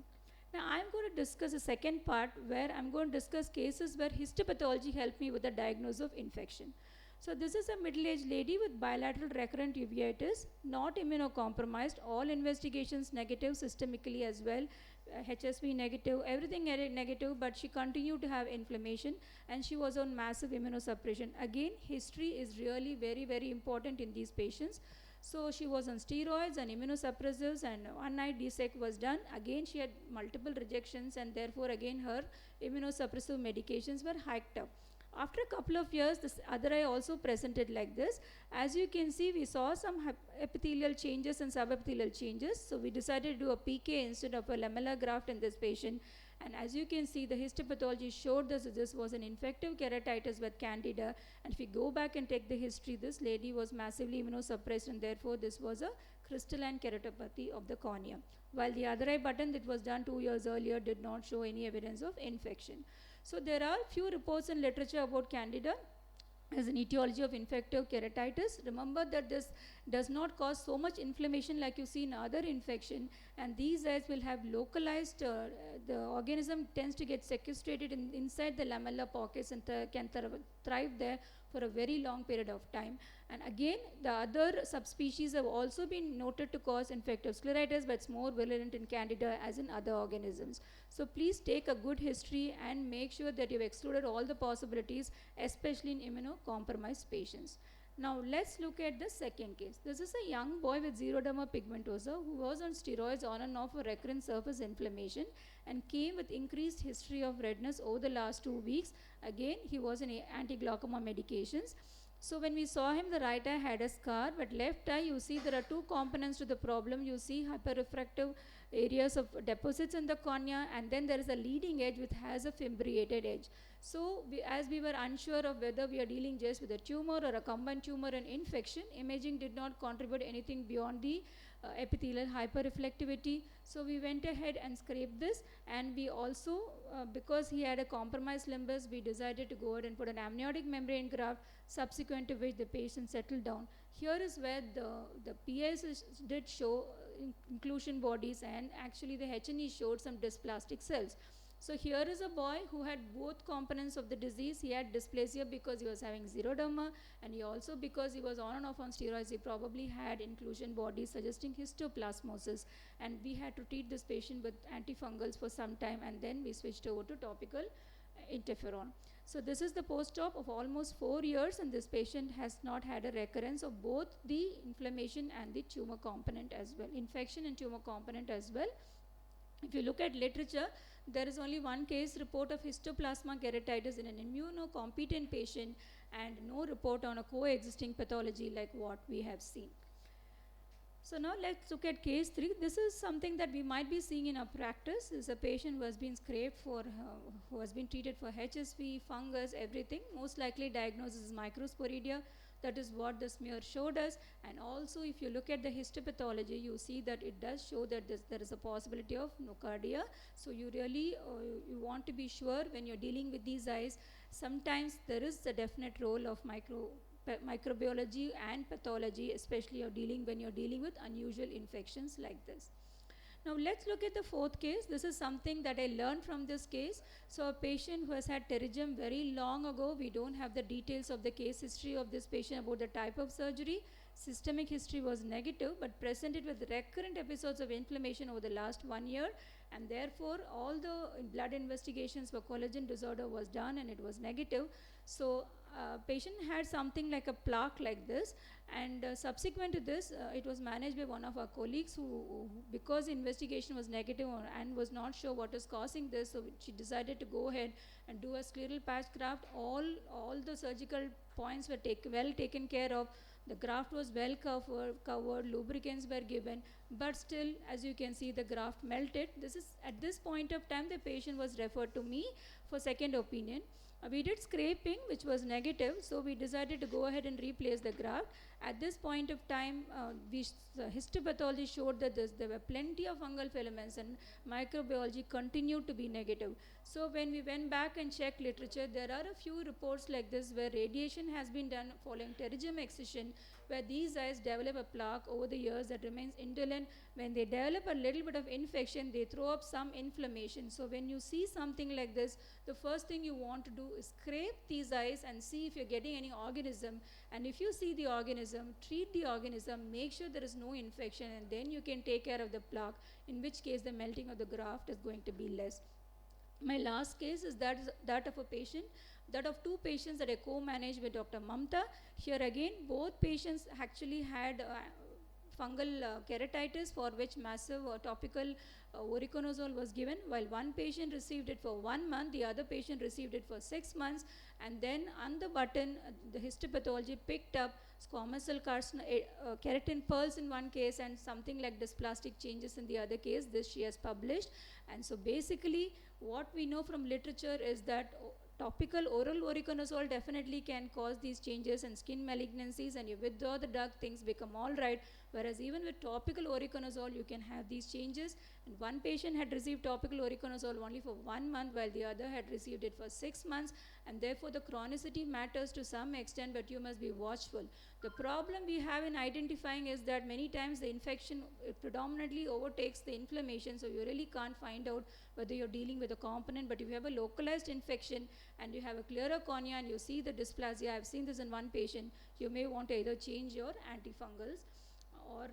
Now I'm going to discuss a second part where I'm going to discuss cases where histopathology helped me with the diagnosis of infection. So this is a middle-aged lady with bilateral recurrent uveitis, not immunocompromised, all investigations negative systemically as well, HSV negative, everything negative, but she continued to have inflammation and she was on massive immunosuppression. Again, history is really very, very important in these patients. So she was on steroids and immunosuppressives, and one night DSEC was done. Again, she had multiple rejections, and therefore again her immunosuppressive medications were hiked up. After a couple of years, this other eye also presented like this. As you can see, we saw some epithelial changes and subepithelial changes. So we decided to do a PK instead of a lamellar graft in this patient. And as you can see, the histopathology showed this was an infective keratitis with candida. And if we go back and take the history, this lady was massively immunosuppressed, and therefore this was a crystalline keratopathy of the cornea. While the other eye button that was done 2 years earlier did not show any evidence of infection. So there are few reports in literature about candida as an etiology of infective keratitis. Remember that this does not cause so much inflammation like you see in other infection, and these eyes will have localized, the organism tends to get sequestrated inside the lamellar pockets and can thrive there for a very long period of time. And again, the other subspecies have also been noted to cause infective scleritis, but it's more virulent in candida as in other organisms. So please take a good history and make sure that you've excluded all the possibilities, especially in immunocompromised patients. Now let's look at the second case. This is a young boy with xeroderma pigmentosa who was on steroids on and off for recurrent surface inflammation and came with increased history of redness over the last 2 weeks. Again, he was on anti-glaucoma medications. So when we saw him, the right eye had a scar, but left eye, you see there are two components to the problem. You see hyperrefractive areas of deposits in the cornea, and then there is a leading edge which has a fimbriated edge. So as we were unsure of whether we are dealing just with a tumor or a combined tumor and infection, imaging did not contribute anything beyond the epithelial hyperreflectivity. So we went ahead and scraped this, and we also, because he had a compromised limbus, we decided to go ahead and put an amniotic membrane graft, subsequent to which the patient settled down. Here is where the PIs did show inclusion bodies, and actually the H&E showed some dysplastic cells. So here is a boy who had both components of the disease. He had dysplasia because he was having xeroderma, and he also, because he was on and off on steroids, he probably had inclusion bodies suggesting histoplasmosis, and we had to treat this patient with antifungals for some time, and then we switched over to topical interferon. So this is the post-op of almost 4 years, and this patient has not had a recurrence of both the inflammation and the tumor component as well, infection and tumor component as well. If you look at literature, there is only one case report of histoplasma keratitis in an immunocompetent patient, and no report on a coexisting pathology like what we have seen. So now let's look at case 3. This is something that we might be seeing in our practice. This is a patient who has been scraped for, who has been treated for HSV, fungus, everything. Most likely diagnosis is microsporidia. That is what the smear showed us. And also if you look at the histopathology, you see that it does show that there is a possibility of nocardia. So you really you want to be sure when you're dealing with these eyes. Sometimes there is a definite role of microbiology and pathology, especially when you're dealing with unusual infections like this. Now let's look at the fourth case. This is something that I learned from this case. So a patient who has had pterygium very long ago. We don't have the details of the case history of this patient about the type of surgery. Systemic history was negative, but presented with recurrent episodes of inflammation over the last 1 year, and therefore all the blood investigations for collagen disorder was done and it was negative. So patient had something like a plaque like this, and subsequent to this, it was managed by one of our colleagues who because investigation was negative and was not sure what is causing this, so she decided to go ahead and do a scleral patch graft. All the surgical points were well taken care of. The graft was well covered, lubricants were given, but still, as you can see, the graft melted. At this point of time, the patient was referred to me for second opinion. We did scraping, which was negative, so we decided to go ahead and replace the graft. At this point of time, histopathology showed that there were plenty of fungal filaments, and microbiology continued to be negative. So when we went back and checked literature, there are a few reports like this where radiation has been done following pterygium excision, where these eyes develop a plaque over the years that remains indolent. When they develop a little bit of infection, they throw up some inflammation. So when you see something like this, the first thing you want to do is scrape these eyes and see if you're getting any organism. And if you see the organism, treat the organism, make sure there is no infection, and then you can take care of the plaque, in which case the melting of the graft is going to be less. My last case is that of a patient, that of two patients that I co-managed with Dr. Mamta. Here again, both patients actually had fungal keratitis, for which massive topical voriconazole was given. While one patient received it for 1 month, the other patient received it for 6 months, and then on the button, the histopathology picked up squamous cell keratin pearls in one case and something like dysplastic changes in the other case. This she has published. And so basically, what we know from literature is that topical oral voriconazole definitely can cause these changes and skin malignancies, and you withdraw the drug, things become all right. Whereas even with topical voriconazole, you can have these changes. And one patient had received topical voriconazole only for 1 month, while the other had received it for 6 months. And therefore, the chronicity matters to some extent, but you must be watchful. The problem we have in identifying is that many times the infection predominantly overtakes the inflammation, so you really can't find out whether you're dealing with a component. But if you have a localized infection and you have a clearer cornea and you see the dysplasia, I've seen this in one patient, you may want to either change your antifungals or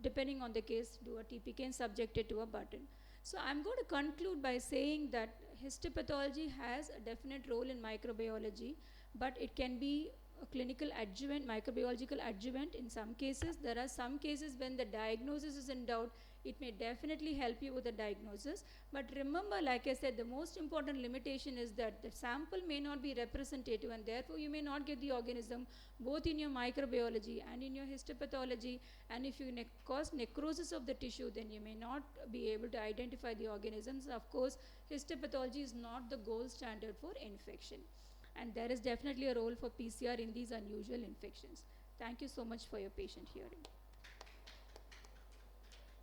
depending on the case, do a TPK and subject it to a button. So I'm going to conclude by saying that histopathology has a definite role in microbiology, but it can be a clinical adjuvant, microbiological adjuvant in some cases. There are some cases when the diagnosis is in doubt, it may definitely help you with the diagnosis. But remember, like I said, the most important limitation is that the sample may not be representative, and therefore you may not get the organism both in your microbiology and in your histopathology. And if you cause necrosis of the tissue, then you may not be able to identify the organisms. Of course, histopathology is not the gold standard for infection, and there is definitely a role for PCR in these unusual infections. Thank you so much for your patient hearing.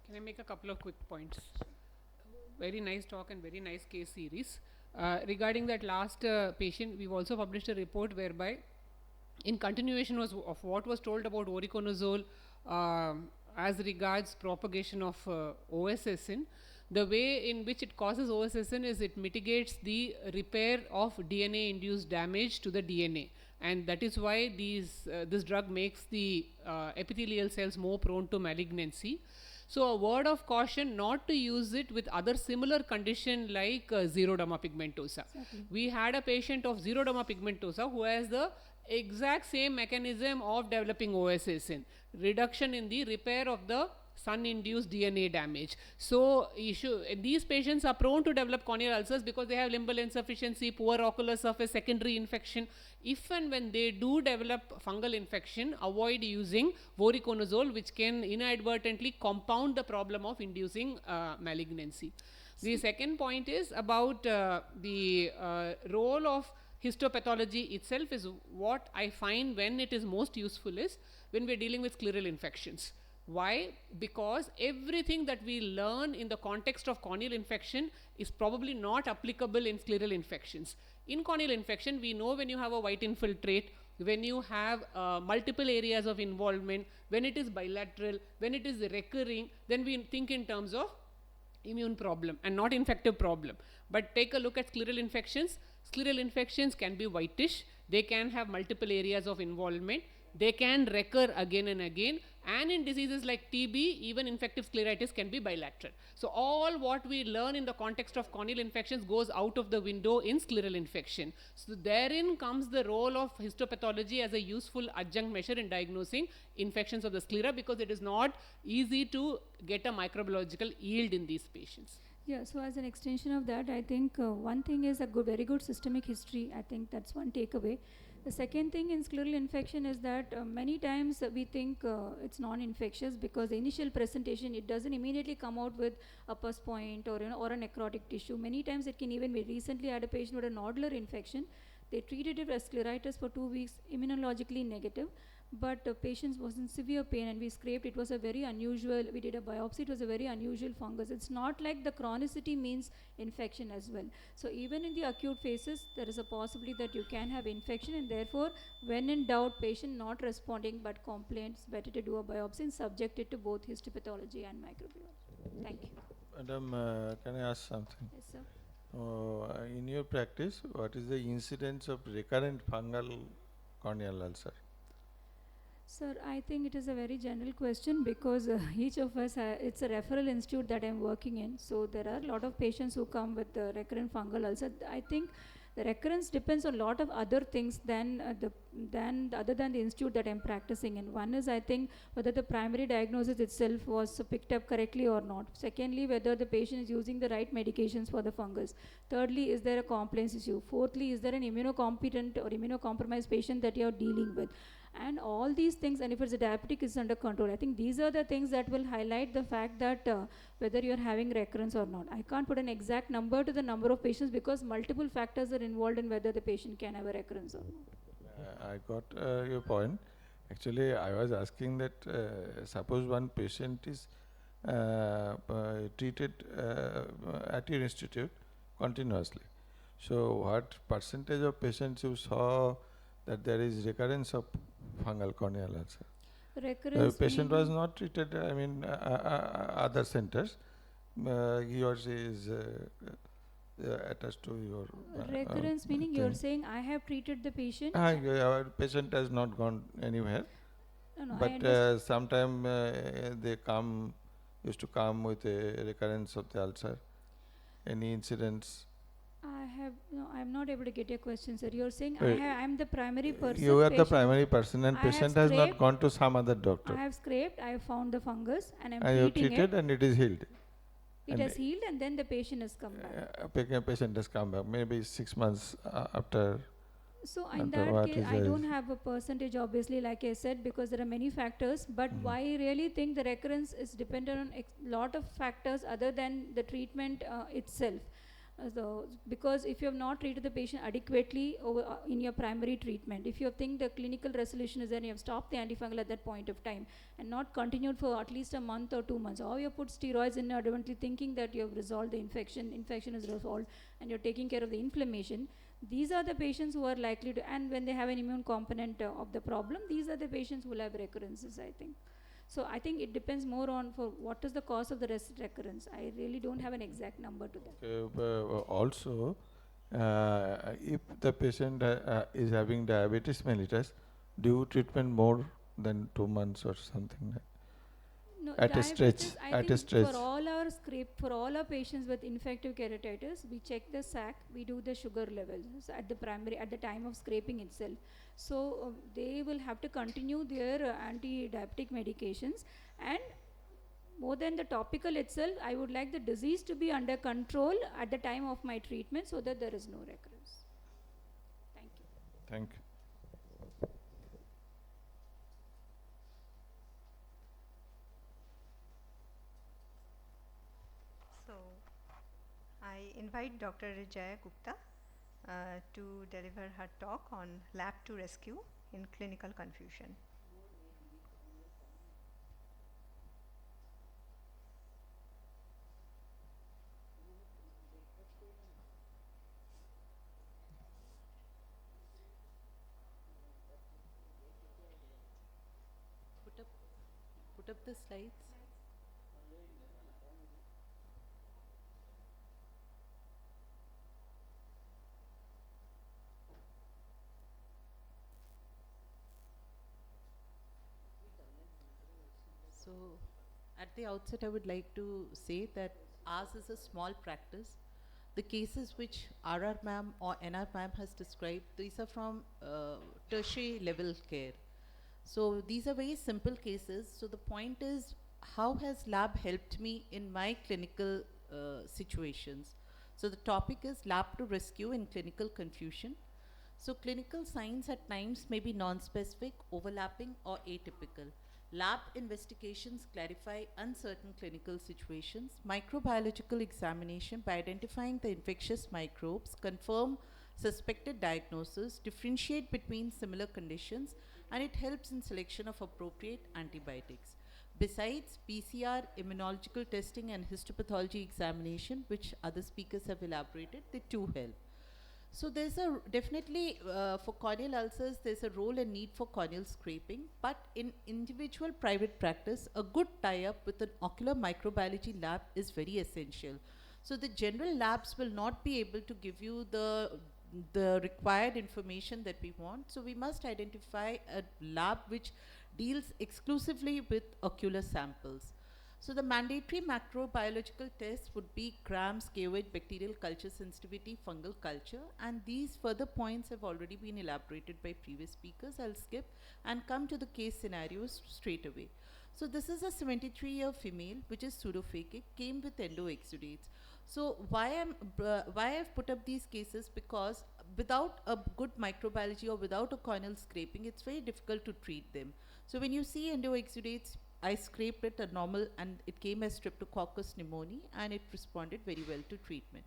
Can I make a couple of quick points? Very nice talk and very nice case series. Regarding that last patient, we've also published a report whereby, in continuation of what was told about voriconazole as regards propagation of OSSN, the way in which it causes OSSN is it mitigates the repair of DNA-induced damage to the DNA. And that is why this drug makes the epithelial cells more prone to malignancy. So a word of caution not to use it with other similar condition like xeroderma pigmentosa. Exactly. We had a patient of xeroderma pigmentosa who has the exact same mechanism of developing OSSN, reduction in the repair of the sun-induced DNA damage. So these patients are prone to develop corneal ulcers because they have limbal insufficiency, poor ocular surface, secondary infection. If and when they do develop fungal infection, avoid using voriconazole, which can inadvertently compound the problem of inducing malignancy. The second point is about the role of histopathology itself is what I find when it is most useful is when we are dealing with scleral infections. Why? Because everything that we learn in the context of corneal infection is probably not applicable in scleral infections. In corneal infection, we know when you have a white infiltrate, when you have multiple areas of involvement, when it is bilateral, when it is recurring, then we think in terms of immune problem and not infective problem. But take a look at scleral infections. Scleral infections can be whitish. They can have multiple areas of involvement. they can recur again and again. And in diseases like TB, even infective scleritis can be bilateral. So all what we learn in the context of corneal infections goes out of the window in scleral infection. So therein comes the role of histopathology as a useful adjunct measure in diagnosing infections of the sclera, because it is not easy to get a microbiological yield in these patients. Yeah, so as an extension of that, I think one thing is a very good systemic history. I think that's one takeaway. The second thing in scleral infection is that many times we think it's non-infectious because the initial presentation, it doesn't immediately come out with a pus point or or a necrotic tissue. Many times it can even be. Recently I had a patient with a nodular infection. They treated it as scleritis for 2 weeks, immunologically negative, but the patient was in severe pain and we scraped. It was a very unusual, we did a biopsy, it was a very unusual fungus. It's not like the chronicity means infection as well. So even in the acute phases, there is a possibility that you can have infection, and therefore when in doubt, patient not responding but complaints, better to do a biopsy and subject it to both histopathology and microbiology. Thank you. Madam, can I ask something? Yes, sir. In your practice, what is the incidence of recurrent fungal corneal ulcer? Sir, I think it is a very general question because each of us, it's a referral institute that I'm working in. So there are a lot of patients who come with recurrent fungal ulcer. I think the recurrence depends on a lot of other things than other than the institute that I'm practicing in. One is, I think, whether the primary diagnosis itself was picked up correctly or not. Secondly, whether the patient is using the right medications for the fungus. Thirdly, is there a compliance issue? Fourthly, is there an immunocompetent or immunocompromised patient that you're dealing with? And all these things, and if it's a diabetic, is under control. I think these are the things that will highlight the fact that whether you're having recurrence or not. I can't put an exact number to the number of patients because multiple factors are involved in whether the patient can have a recurrence or not. I got your point. Actually, I was asking that suppose one patient is treated at your institute continuously. So what percentage of patients you saw that there is recurrence of fungal corneal ulcer? Recurrence The patient was not treated, I mean, other centers. He or she is attached to your recurrence meaning you're saying I have treated the patient. Our patient has not gone anywhere. No, But sometime they used to come with a recurrence of the ulcer. Any incidents? I'm not able to get your question, sir. You're saying I'm the primary person. You are the primary person, and patient has not gone to some other doctor. I have scraped, I have found the fungus, and I'm you treating treated, and it is healed. It has healed, and then the patient has come back. Patient has come back, maybe 6 months after. So in that case, I don't have a percentage, obviously, like I said, because there are many factors. But why I really think the recurrence is dependent on a lot of factors other than the treatment itself. So, because if you have not treated the patient adequately in your primary treatment, if you think the clinical resolution is there and you have stopped the antifungal at that point of time and not continued for at least a month or 2 months, or you have put steroids in advently thinking that you have resolved the infection is resolved and you're taking care of the inflammation, these are the patients who are likely to, and when they have an immune component of the problem, these are the patients who will have recurrences, I think. So I think it depends more on for what is the cause of the recurrence. I really don't have an exact number to that. Also, if the patient is having diabetes mellitus, do treatment more than 2 months or something? No, at a stretch. For all our patients with infective keratitis, we check the SAC, we do the sugar levels at the time of scraping itself. So they will have to continue their anti-diabetic medications, and more than the topical itself, I would like the disease to be under control at the time of my treatment so that there is no recurrence. Thank you. Thank you. So, I invite Dr. Jaya Gupta to deliver her talk on lab to rescue in clinical confusion. Put up the slides. At the outset, I would like to say that ours is a small practice. The cases which RR ma'am or NR ma'am has described, these are from tertiary level care. So these are very simple cases. So the point is, how has lab helped me in my clinical situations? So the topic is lab to rescue in clinical confusion. So clinical signs at times may be non-specific, overlapping or atypical. Lab investigations clarify uncertain clinical situations. Microbiological examination by identifying the infectious microbes, confirm suspected diagnosis, differentiate between similar conditions, and it helps in selection of appropriate antibiotics. Besides PCR, immunological testing and histopathology examination, which other speakers have elaborated, they too help. So there's a definitely for corneal ulcers, there's a role and need for corneal scraping, but in individual private practice, a good tie-up with an ocular microbiology lab is very essential. So the general labs will not be able to give you the required information that we want. So we must identify a lab which deals exclusively with ocular samples. So the mandatory macrobiological tests would be grams, KOH, bacterial culture sensitivity, fungal culture, and these further points have already been elaborated by previous speakers. I'll skip and come to the case scenarios straight away. So this is a 73-year female which is pseudophakic, came with endoexudates. So why I've put up these cases, because without a good microbiology or without a corneal scraping, it's very difficult to treat them. So when you see endoexudates, I scraped it a normal and it came as Streptococcus pneumoniae and it responded very well to treatment.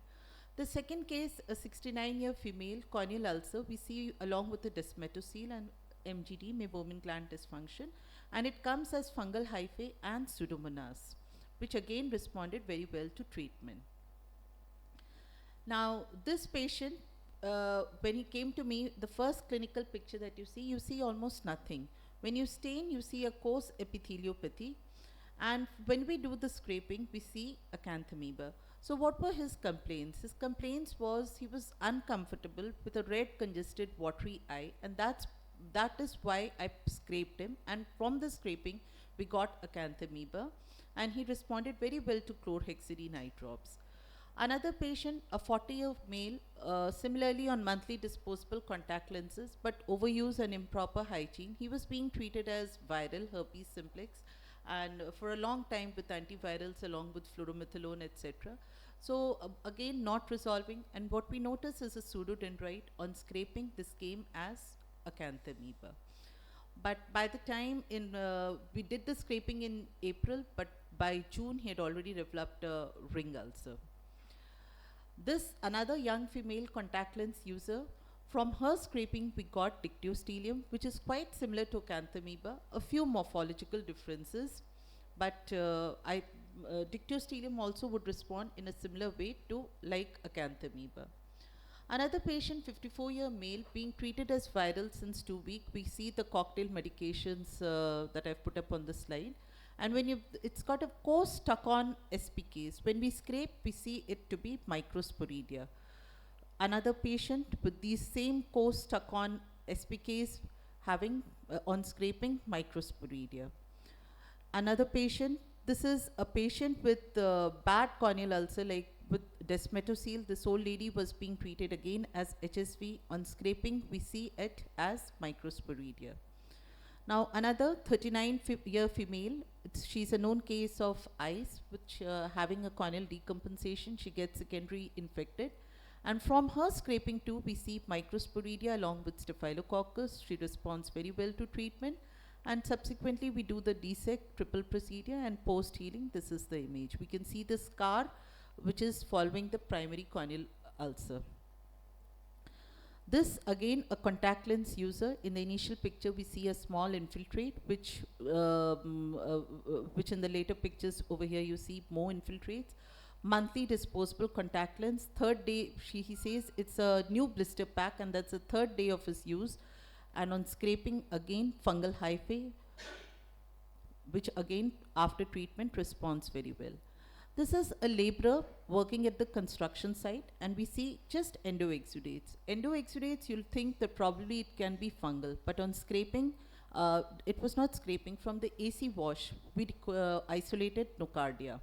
The second case, a 69-year female corneal ulcer, we see along with the desmetocele and MGD, meibomian gland dysfunction, and it comes as fungal hyphae and pseudomonas, which again responded very well to treatment. Now this patient, when he came to me, the first clinical picture that you see almost nothing. When you stain, you see a coarse epitheliopathy, and when we do the scraping, we see acanthamoeba. So what were his complaints? His complaints was he was uncomfortable with a red, congested, watery eye, and that is why I scraped him, and from the scraping, we got acanthamoeba, and he responded very well to chlorhexidine eye drops. Another patient, a 40-year male, similarly on monthly disposable contact lenses, but overuse and improper hygiene. He was being treated as viral herpes simplex, and for a long time with antivirals along with fluoromethalone, etc. So again, not resolving, and what we notice is a pseudodendrite. On scraping, this came as acanthamoeba. But by the time we did the scraping in April, but by June he had already developed a ring ulcer. This another young female contact lens user, from her scraping we got dictyostelium, which is quite similar to acanthamoeba, a few morphological differences, but dictyostelium also would respond in a similar way to like acanthamoeba. Another patient, 54-year male, being treated as viral since 2 weeks. We see the cocktail medications that I've put up on the slide. And when it's got a coarse stuck-on SPKs. When we scrape, we see it to be microsporidia. Another patient with these same coarse stuck-on SPKs having on scraping microsporidia. Another patient, this is a patient with bad corneal ulcer, like with desmetocele. This old lady was being treated again as HSV. On scraping, we see it as microsporidia. Now another 39-year female, she's a known case of eyes, which having a corneal decompensation, she gets secondary infected. And from her scraping too, we see microsporidia along with staphylococcus. She responds very well to treatment. And subsequently, we do the DSEC triple procedure, and post-healing, this is the image. We can see the scar, which is following the primary corneal ulcer. This again a contact lens user. In the initial picture we see a small infiltrate, which in the later pictures over here you see more infiltrates. Monthly disposable contact lens. Third day he says it's a new blister pack, and that's the third day of his use. And on scraping again fungal hyphae, which again after treatment responds very well. This is a laborer working at the construction site, and we see just endoexudates. Endoexudates, you'll think that probably it can be fungal, but on scraping, It was not scraping. From the AC wash, we isolated nocardia.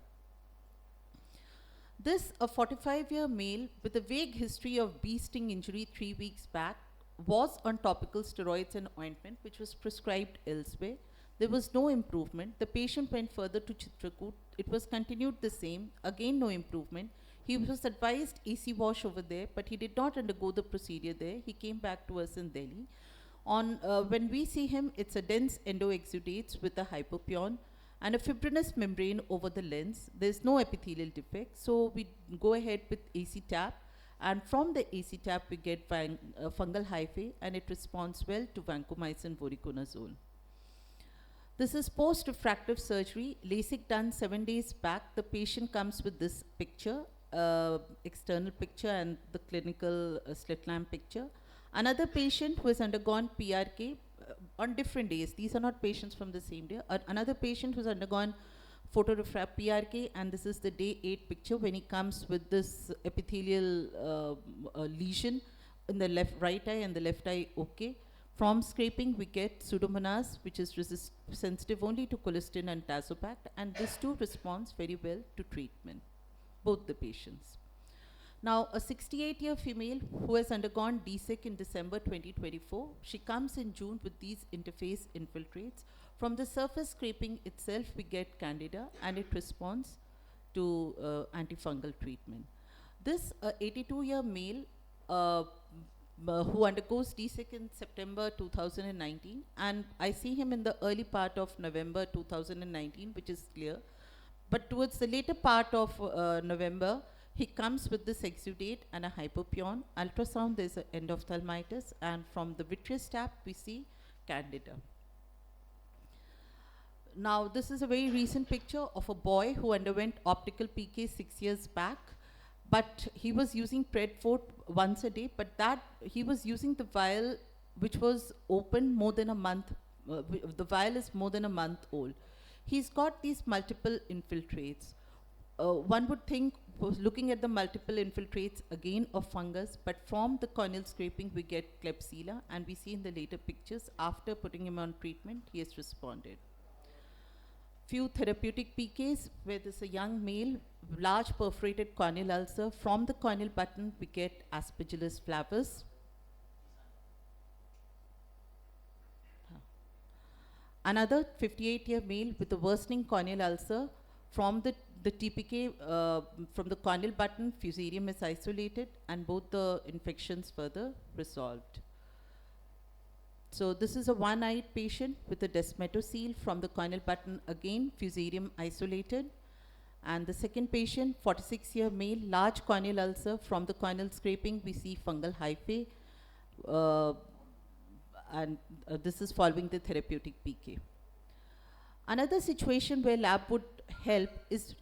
This, a 45-year male with a vague history of bee sting injury 3 weeks back, was on topical steroids and ointment, which was prescribed elsewhere. There was no improvement. The patient went further to Chitrakoot. It was continued the same. Again, no improvement. He was advised AC wash over there, but he did not undergo the procedure there. He came back to us in Delhi. When we see him, it's a dense endoexudates with a hypopion and a fibrinous membrane over the lens. There's no epithelial defect, so we go ahead with AC tap, and from the AC tap we get fungal hyphae, and it responds well to vancomycin voriconazole. This is post-refractive surgery, LASIK done 7 days back. The patient comes with this picture, external picture and the clinical Slitlamp picture. Another patient who has undergone PRK on different days. These are not patients from the same day. Another patient who's undergone photorefract PRK, and this is the day 8 picture when he comes with this epithelial lesion in the right eye and the left eye. Okay. From scraping, we get Pseudomonas, which is sensitive only to colistin and Tazopact, and this too responds very well to treatment, both the patients. Now, a 68-year female who has undergone DSEC in December 2024, she comes in June with these interface infiltrates. From the surface scraping itself, we get Candida, and it responds to antifungal treatment. This 82-year male who undergoes DSEC in September 2019, and I see him in the early part of November 2019, which is clear. But towards the later part of November, he comes with this exudate and a hypopion. Ultrasound, there's an endophthalmitis, and from the vitreous tap, we see Candida. Now, this is a very recent picture of a boy who underwent optical PK 6 years back, but he was using Predfort once a day, but that he was using the vial which was open more than a month. The vial is more than a month old. He's got these multiple infiltrates. One would think, looking at the multiple infiltrates again of fungus, but from the corneal scraping we get Klebsiella, and we see in the later pictures after putting him on treatment he has responded. Few therapeutic PKs where there's a young male, large perforated corneal ulcer. From the corneal button we get Aspergillus flavus. Another 58-year male with a worsening corneal ulcer. From the TPK, from the corneal button, fusarium is isolated, and both the infections further resolved. So this is a one-eyed patient with a desmetocele. From the corneal button, again fusarium isolated. And the second patient, 46-year male, large corneal ulcer. From the corneal scraping, we see fungal hyphae, and this is following the therapeutic PK. Another situation where lab would help is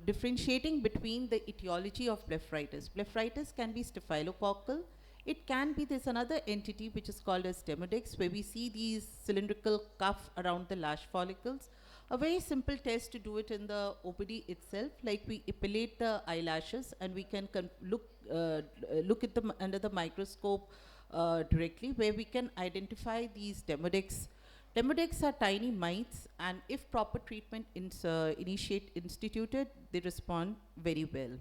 differentiating between the etiology of blepharitis. Blepharitis can be staphylococcal. It can be, there's another entity which is called as Demodex, where we see these cylindrical cuff around the lash follicles. A very simple test to do it in the OPD itself, like we epilate the eyelashes and we can look at them under the microscope directly, where we can identify these Demodex. Demodex are tiny mites, and if proper treatment instituted, they respond very well.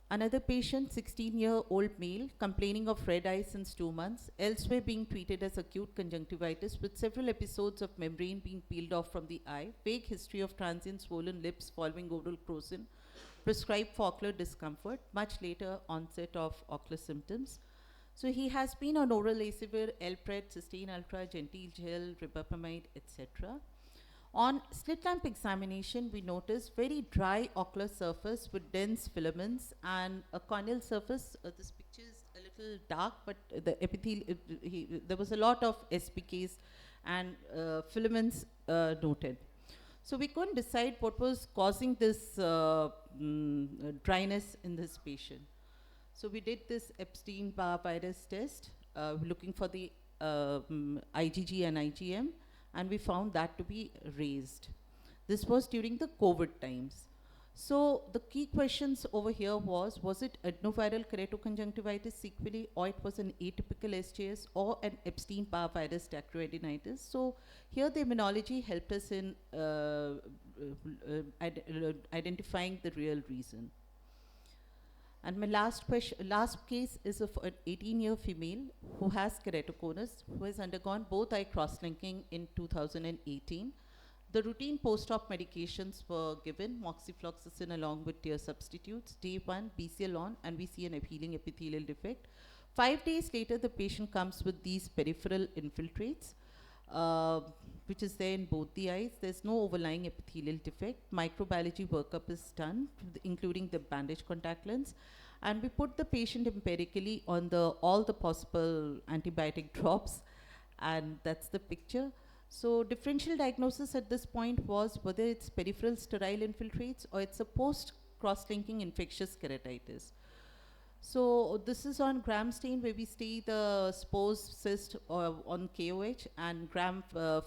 Another patient, 16-year-old male, complaining of red eye since 2 months, elsewhere being treated as acute conjunctivitis with several episodes of membrane being peeled off from the eye, vague history of transient swollen lips following oral crocin, prescribed for ocular discomfort, much later onset of ocular symptoms. So he has been on oral Acivir, Elpred, Cysteine Ultra, Gentil Gel, Ribupamide, etc. On slit lamp examination, we notice very dry ocular surface with dense filaments and a corneal surface. This picture is a little dark, but the epithelial, there was a lot of SPKs and filaments noted. So we couldn't decide what was causing this dryness in this patient. So we did this Epstein-Barr virus test, looking for the IgG and IgM, and we found that to be raised. This was during the COVID times. So the key questions over here was it adenoviral keratoconjunctivitis sequelae, or it was an atypical SJS, or an Epstein-Barr virus dacryoadenitis? So here the immunology helped us in identifying the real reason. And my last case is of an 18-year female who has keratoconus, who has undergone both eye cross-linking in 2018. The routine post-op medications were given, moxifloxacin along with tear substitutes, day 1, BCL on, and we see an healing epithelial defect. 5 days later, the patient comes with these peripheral infiltrates, which is there in both the eyes. There's no overlying epithelial defect. Microbiology workup is done, including the bandage contact lens. And we put the patient empirically on all the possible antibiotic drops, and that's the picture. So differential diagnosis at this point was whether it's peripheral sterile infiltrates or it's a post-cross-linking infectious keratitis. So this is on gram stain, where we see the spores cyst on KOH and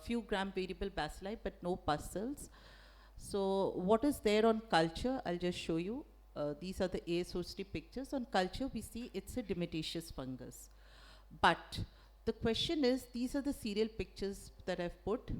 few gram variable bacilli, but no pus cells. So what is there on culture? I'll just show you. These are the ASO3 pictures. On culture, we see it's a dematiaceous fungus. But the question is, these are the serial pictures that I've put.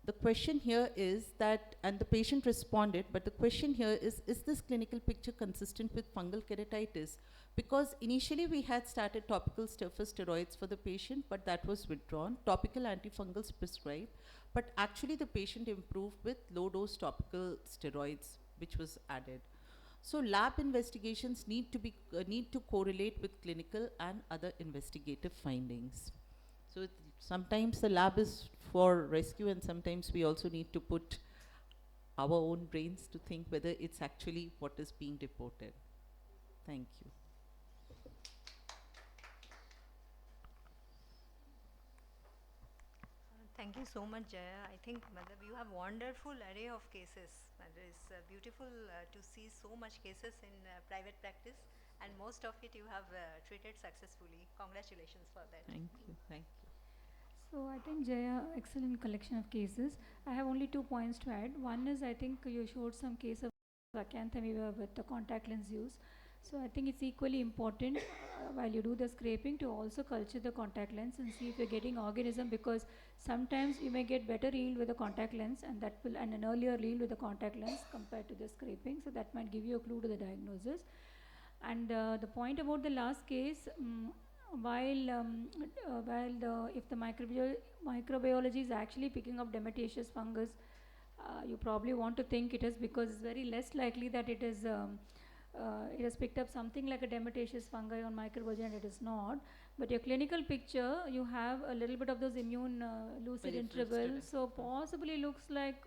The question here is that, and the patient responded, but the question here is this clinical picture consistent with fungal keratitis? Because initially we had started topical steroids for the patient, but that was withdrawn. Topical antifungals prescribed, but actually the patient improved with low-dose topical steroids, which was added. So lab investigations need to correlate with clinical and other investigative findings. So sometimes the lab is for rescue, and sometimes we also need to put our own brains to think whether it's actually what is being reported. Thank you. Thank you so much, Jaya. I think, Madam, you have wonderful array of cases. It's beautiful to see so much cases in private practice, and most of it you have treated successfully. Congratulations for that. Thank you. Thank you. So I think, Jaya, excellent collection of cases. I have only 2 points to add. One is, I think you showed some case of acanthamoeba with the contact lens use. So I think it's equally important while you do the scraping to also culture the contact lens and see if you're getting organism, because sometimes you may get better yield with the contact lens, and that will, and an earlier yield with the contact lens compared to the scraping. So that might give you a clue to the diagnosis. And the point about the last case, if the microbiology is actually picking up dematiaceous fungus, you probably want to think it is because it's very less likely that it is it has picked up something like a dematiaceous fungi on microbiology, and it is not. But your clinical picture, you have a little bit of those immune lucid intervals, so possibly looks like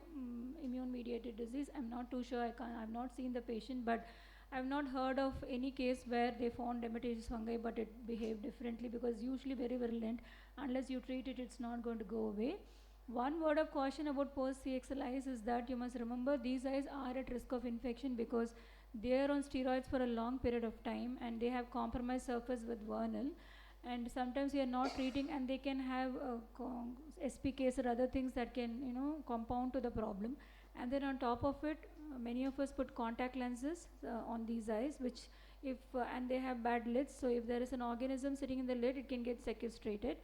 immune mediated disease. I'm not too sure. I've not seen the patient, but I've not heard of any case where they found dematiaceous fungi but it behaved differently, because usually very virulent. Unless you treat it, it's not going to go away. One word of caution about post-CXL eyes is that you must remember these eyes are at risk of infection because they are on steroids for a long period of time, and they have compromised surface with vernal, and sometimes we are not treating, and they can have SPKs or other things that can compound to the problem. And then on top of it, many of us put contact lenses on these eyes, which and they have bad lids, so if there is an organism sitting in the lid, it can get sequestrated.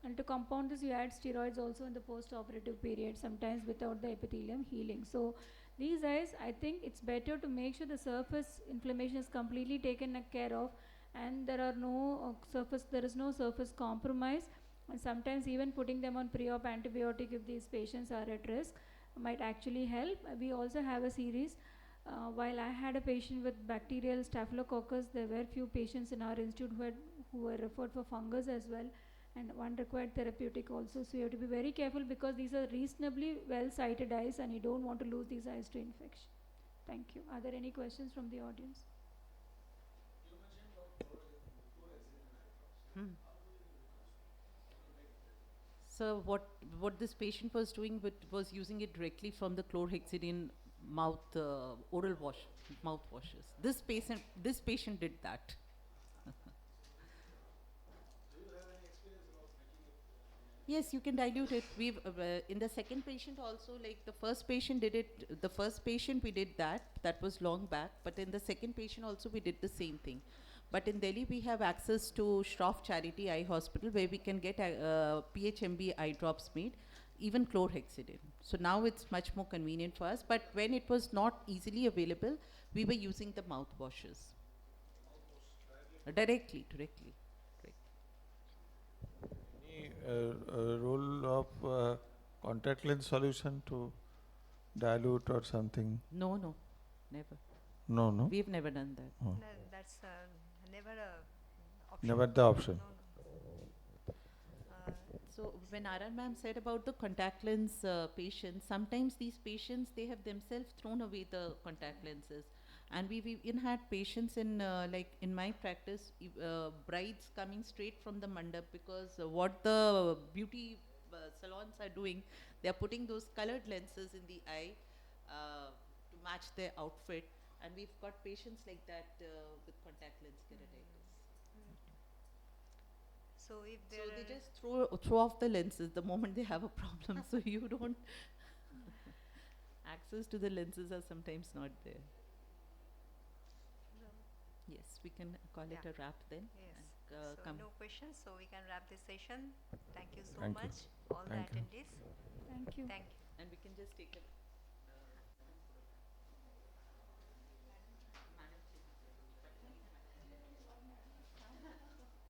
And to compound this, you add steroids also in the post-operative period, sometimes without the epithelium healing. So these eyes, I think it's better to make sure the surface inflammation is completely taken care of, and there is no surface compromise. And sometimes even putting them on pre-op antibiotic if these patients are at risk might actually help. We also have a series. While I had a patient with bacterial staphylococcus, there were few patients in our institute who were referred for fungus as well, and one required therapeutic also. So you have to be very careful because these are reasonably well sighted eyes, and you don't want to lose these eyes to infection. Thank you. Are there any questions from the audience? So what this patient was doing was using it directly from the chlorhexidine oral mouthwashes. This patient did that. Yes, you can dilute it. We've in the second patient also, like the first patient did it. The first patient we did that. That was long back. But in the second patient also we did the same thing. But in Delhi we have access to Shroff Charity Eye Hospital where we can get PHMB eye drops made, even chlorhexidine. So now it's much more convenient for us. But when it was not easily available, we were using the mouthwashes. Directly. Any role of contact lens solution to dilute or something? No, never. No. We've never done that. Oh. No, that's never a option. Never the option. No. So when RR ma'am said about the contact lens patients, sometimes these patients, they have themselves thrown away the contact lenses. And we've even had patients in, like in my practice, brides coming straight from the mandap because what the beauty salons are doing, they are putting those colored lenses in the eye to match their outfit. And we've got patients like that with contact lens keratitis. So if So there they are just throw off the lenses the moment they have a problem. So you don't access to the lenses are sometimes not there. Yes, we can call it Yeah. a wrap then. yes. And, So come. no questions. So we can wrap this session. Thank you so Thank you. much, all Thank the you. attendees. Thank you. Thank you. And we can just take a